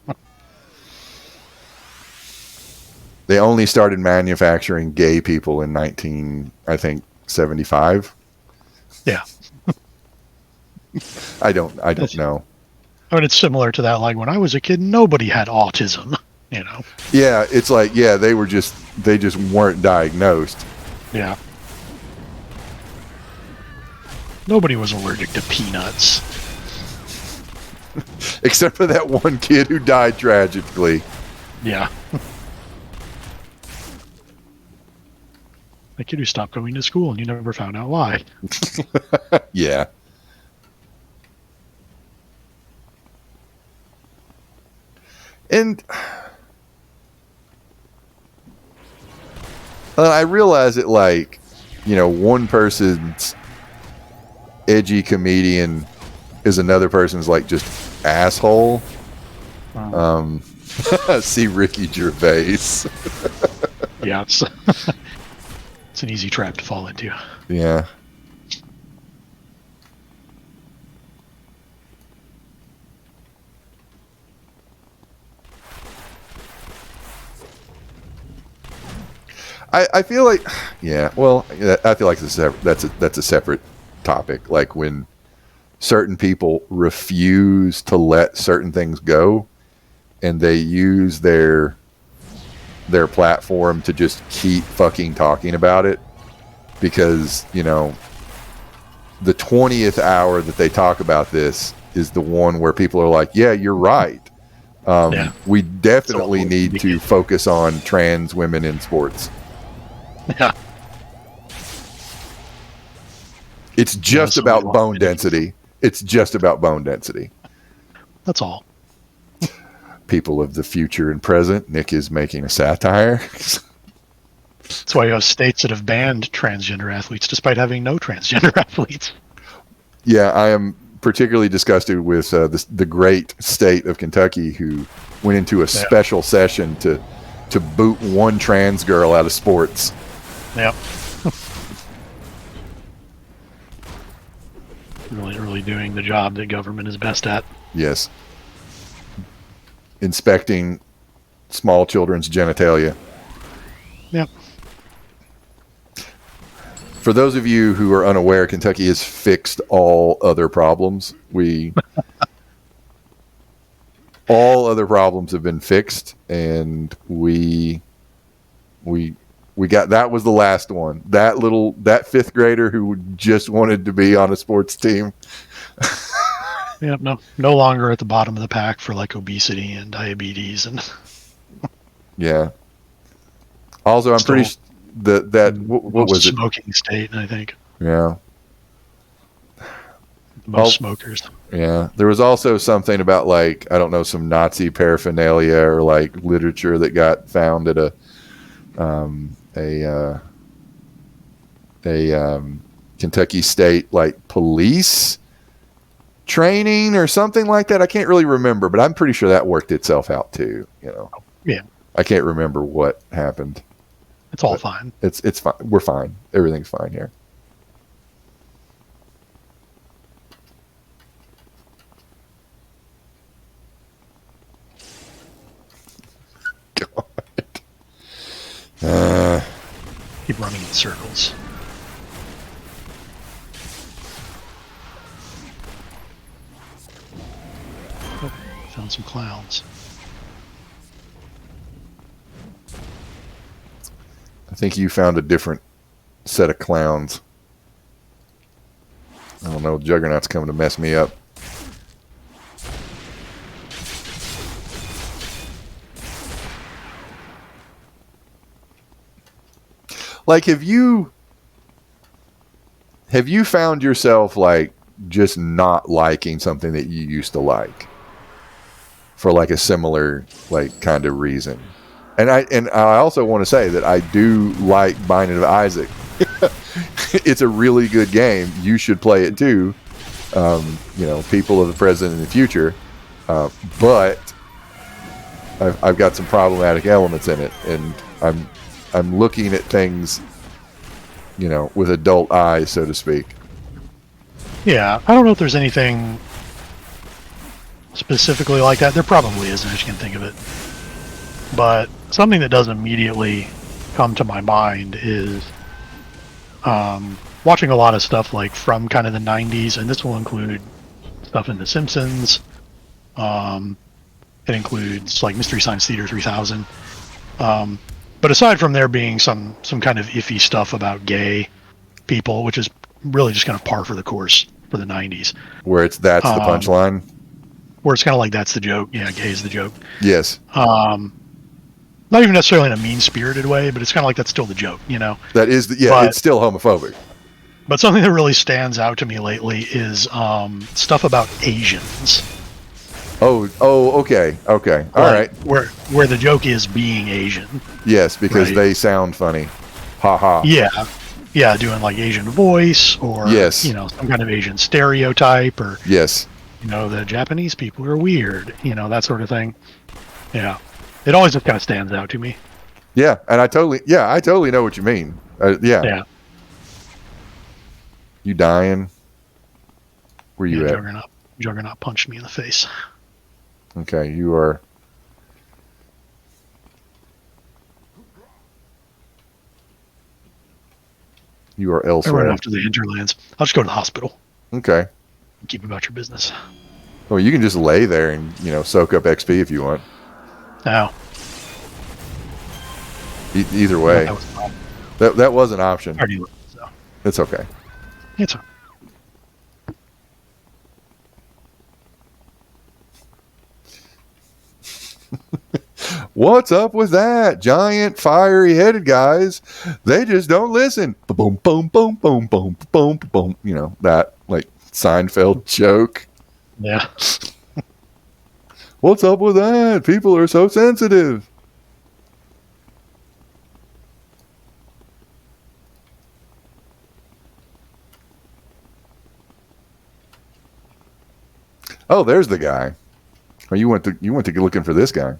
They only started manufacturing gay people in 1975. Yeah. I don't know. I mean, it's similar to that. Like when I was a kid, nobody had autism, Yeah, it's like, yeah, they just weren't diagnosed. Yeah. Nobody was allergic to peanuts. Except for that one kid who died tragically. Yeah. The kid who stopped going to school and you never found out why. Yeah. And I realize that, like, one person's edgy comedian is another person's, like, just asshole. See Ricky Gervais. Yeah, it's an easy trap to fall into. Yeah. I feel like, yeah, well, I feel like that's a separate topic. Like when certain people refuse to let certain things go, and they use their platform to just keep fucking talking about it, because the 20th hour that they talk about this is the one where people are like, yeah, you're right. We definitely need to focus on trans women in sports. Yeah. It's just about bone density. It's just about bone density. That's all. People of the future and present, Nick is making a satire. That's why you have states that have banned transgender athletes despite having no transgender athletes. Yeah, I am particularly disgusted with the great state of Kentucky, who went into a special session to boot one trans girl out of sports. Yep. really doing the job that government is best at. Yes. Inspecting small children's genitalia. Yep. For those of you who are unaware, Kentucky has fixed all other problems. All other problems have been fixed, and we got, that was the last one. That fifth grader who just wanted to be on a sports team. Yeah, no longer at the bottom of the pack for like obesity and diabetes and Yeah. Also, I'm pretty still what most was it? smoking state, I think. Yeah. Most Oh, smokers. yeah. There was also something about like I don't know some Nazi paraphernalia or like literature that got found at um, a uh, a Kentucky State like police training or something like that. I can't really remember, but I'm pretty sure that worked itself out too. You know, Yeah, I can't remember what happened, it's all but fine. it's fine. We're fine. Everything's fine here. God. Keep running in circles. Oh, found some clowns. I think you found a different set of clowns. I don't know. Juggernaut's coming to mess me up. Like, have you found yourself like just not liking something that you used to like for like a similar like kind of reason? And I also want to say that I do like Binding of Isaac. It's a really good game. You should play it too. You know, people of the present and the future. But I've got some problematic elements in it, and I'm looking at things, you know, with adult eyes, so to speak. Yeah, I don't know if there's anything specifically like that. There probably isn't, as you can think of it. But something that does immediately come to my mind is watching a lot of stuff like from kind of the 90s, and this will include stuff in The Simpsons. It includes like Mystery Science Theater 3000. But aside from there being some kind of iffy stuff about gay people, which is really just kind of par for the course for the 90s, Where that's the punchline. where it's kind of like that's the joke. Yeah, gay is the joke. Yes. Not even necessarily in a mean-spirited way, but it's kind of like that's still the joke, you know? That is it's still homophobic. But something that really stands out to me lately is stuff about Asians. Oh, okay. All right. Where the joke is being Asian. Yes, because right? they sound funny. Ha ha. Yeah, doing like Asian voice or yes, you know, some kind of Asian stereotype or yes, you know, the Japanese people are weird, you know, that sort of thing. Yeah, it always just kind of stands out to me. Yeah, and I totally know what you mean. Yeah. You dying? Where you at? Juggernaut punched me in the face. Okay, you are. You are elsewhere. I run after the hinterlands. I'll just go to the hospital. Okay. Keep about your business. Well, you can just lay there and, you know, soak up XP if you want. Now. Either way. That was an option. So. It's okay. It's okay. What's up with that? Giant, fiery-headed guys. They just don't listen. Boom, boom, boom, boom, boom, boom, boom. You know, that, like, Seinfeld joke. Yeah. What's up with that? People are so sensitive. Oh, there's the guy. Oh, you went to looking for this guy.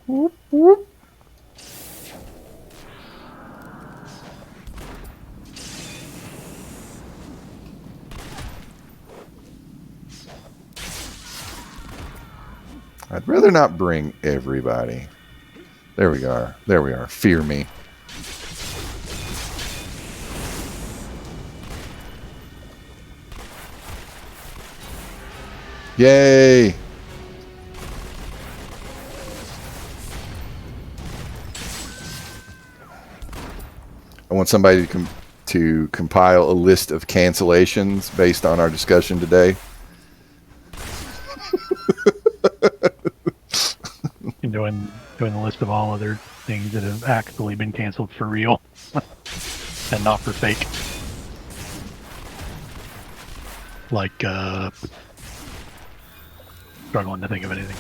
Whoop, whoop. I'd rather not bring everybody. There we are. There we are. Fear me. Yay! I want somebody to compile a list of cancellations based on our discussion today. Doing the list of all other things that have actually been canceled for real and not for fake. Like, struggling to think of anything.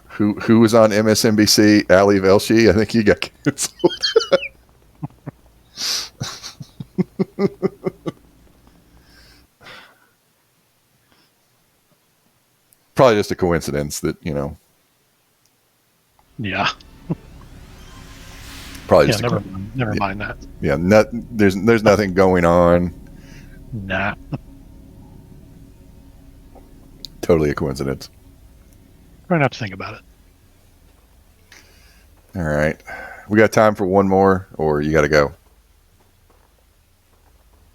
Who was on MSNBC? Ali Velshi. I think he got canceled. Probably just a coincidence that, you know. Yeah. Probably Yeah, just never mind that. Yeah, there's nothing going on. Nah. Totally a coincidence. Try not to think about it. All right. We got time for one more, or you got to go?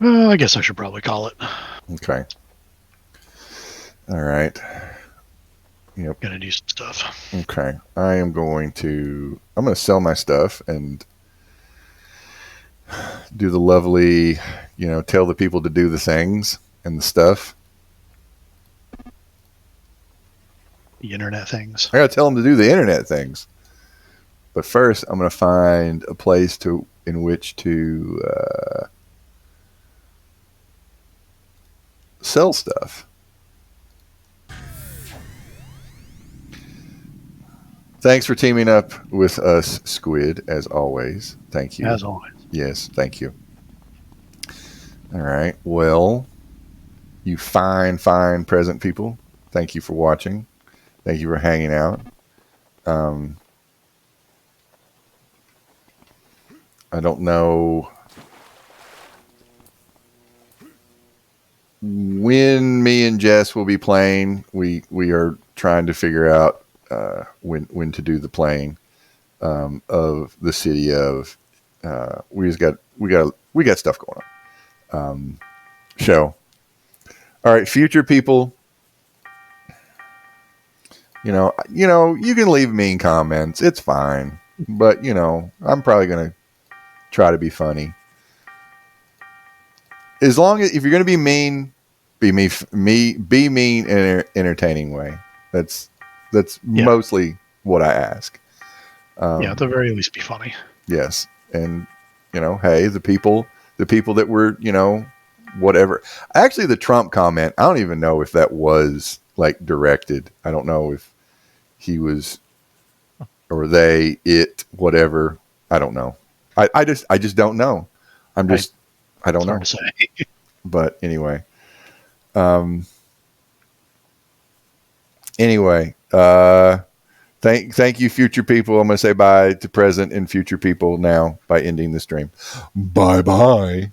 I guess I should probably call it. Okay. All right. Yep. Gonna do some stuff. Okay. I'm going to sell my stuff and do the lovely, tell the people to do the things and the stuff. The internet things. I got to tell them to do the internet things. But first, I'm going to find a place in which to sell stuff. Thanks for teaming up with us, Squid, as always. Thank you. As always. Yes, thank you. All right. Well, you fine present people. Thank you for watching. Thank you for hanging out. I don't know when me and Jess will be playing. We are trying to figure out when to do the playing of the city of. We got stuff going on. Show. All right, future people. You can leave mean comments. It's fine, but I'm probably gonna try to be funny. As long as if you're gonna be mean, be mean in an entertaining way. That's mostly what I ask. At the very least, be funny. Yes, and hey, the people that were whatever. Actually, the Trump comment, I don't even know if that was like directed. I don't know if he was or they, it, whatever. I don't know. I just don't know. I don't know. Hard to say. But anyway. Thank you, future people. I'm going to say bye to present and future people now by ending the stream. Bye-bye.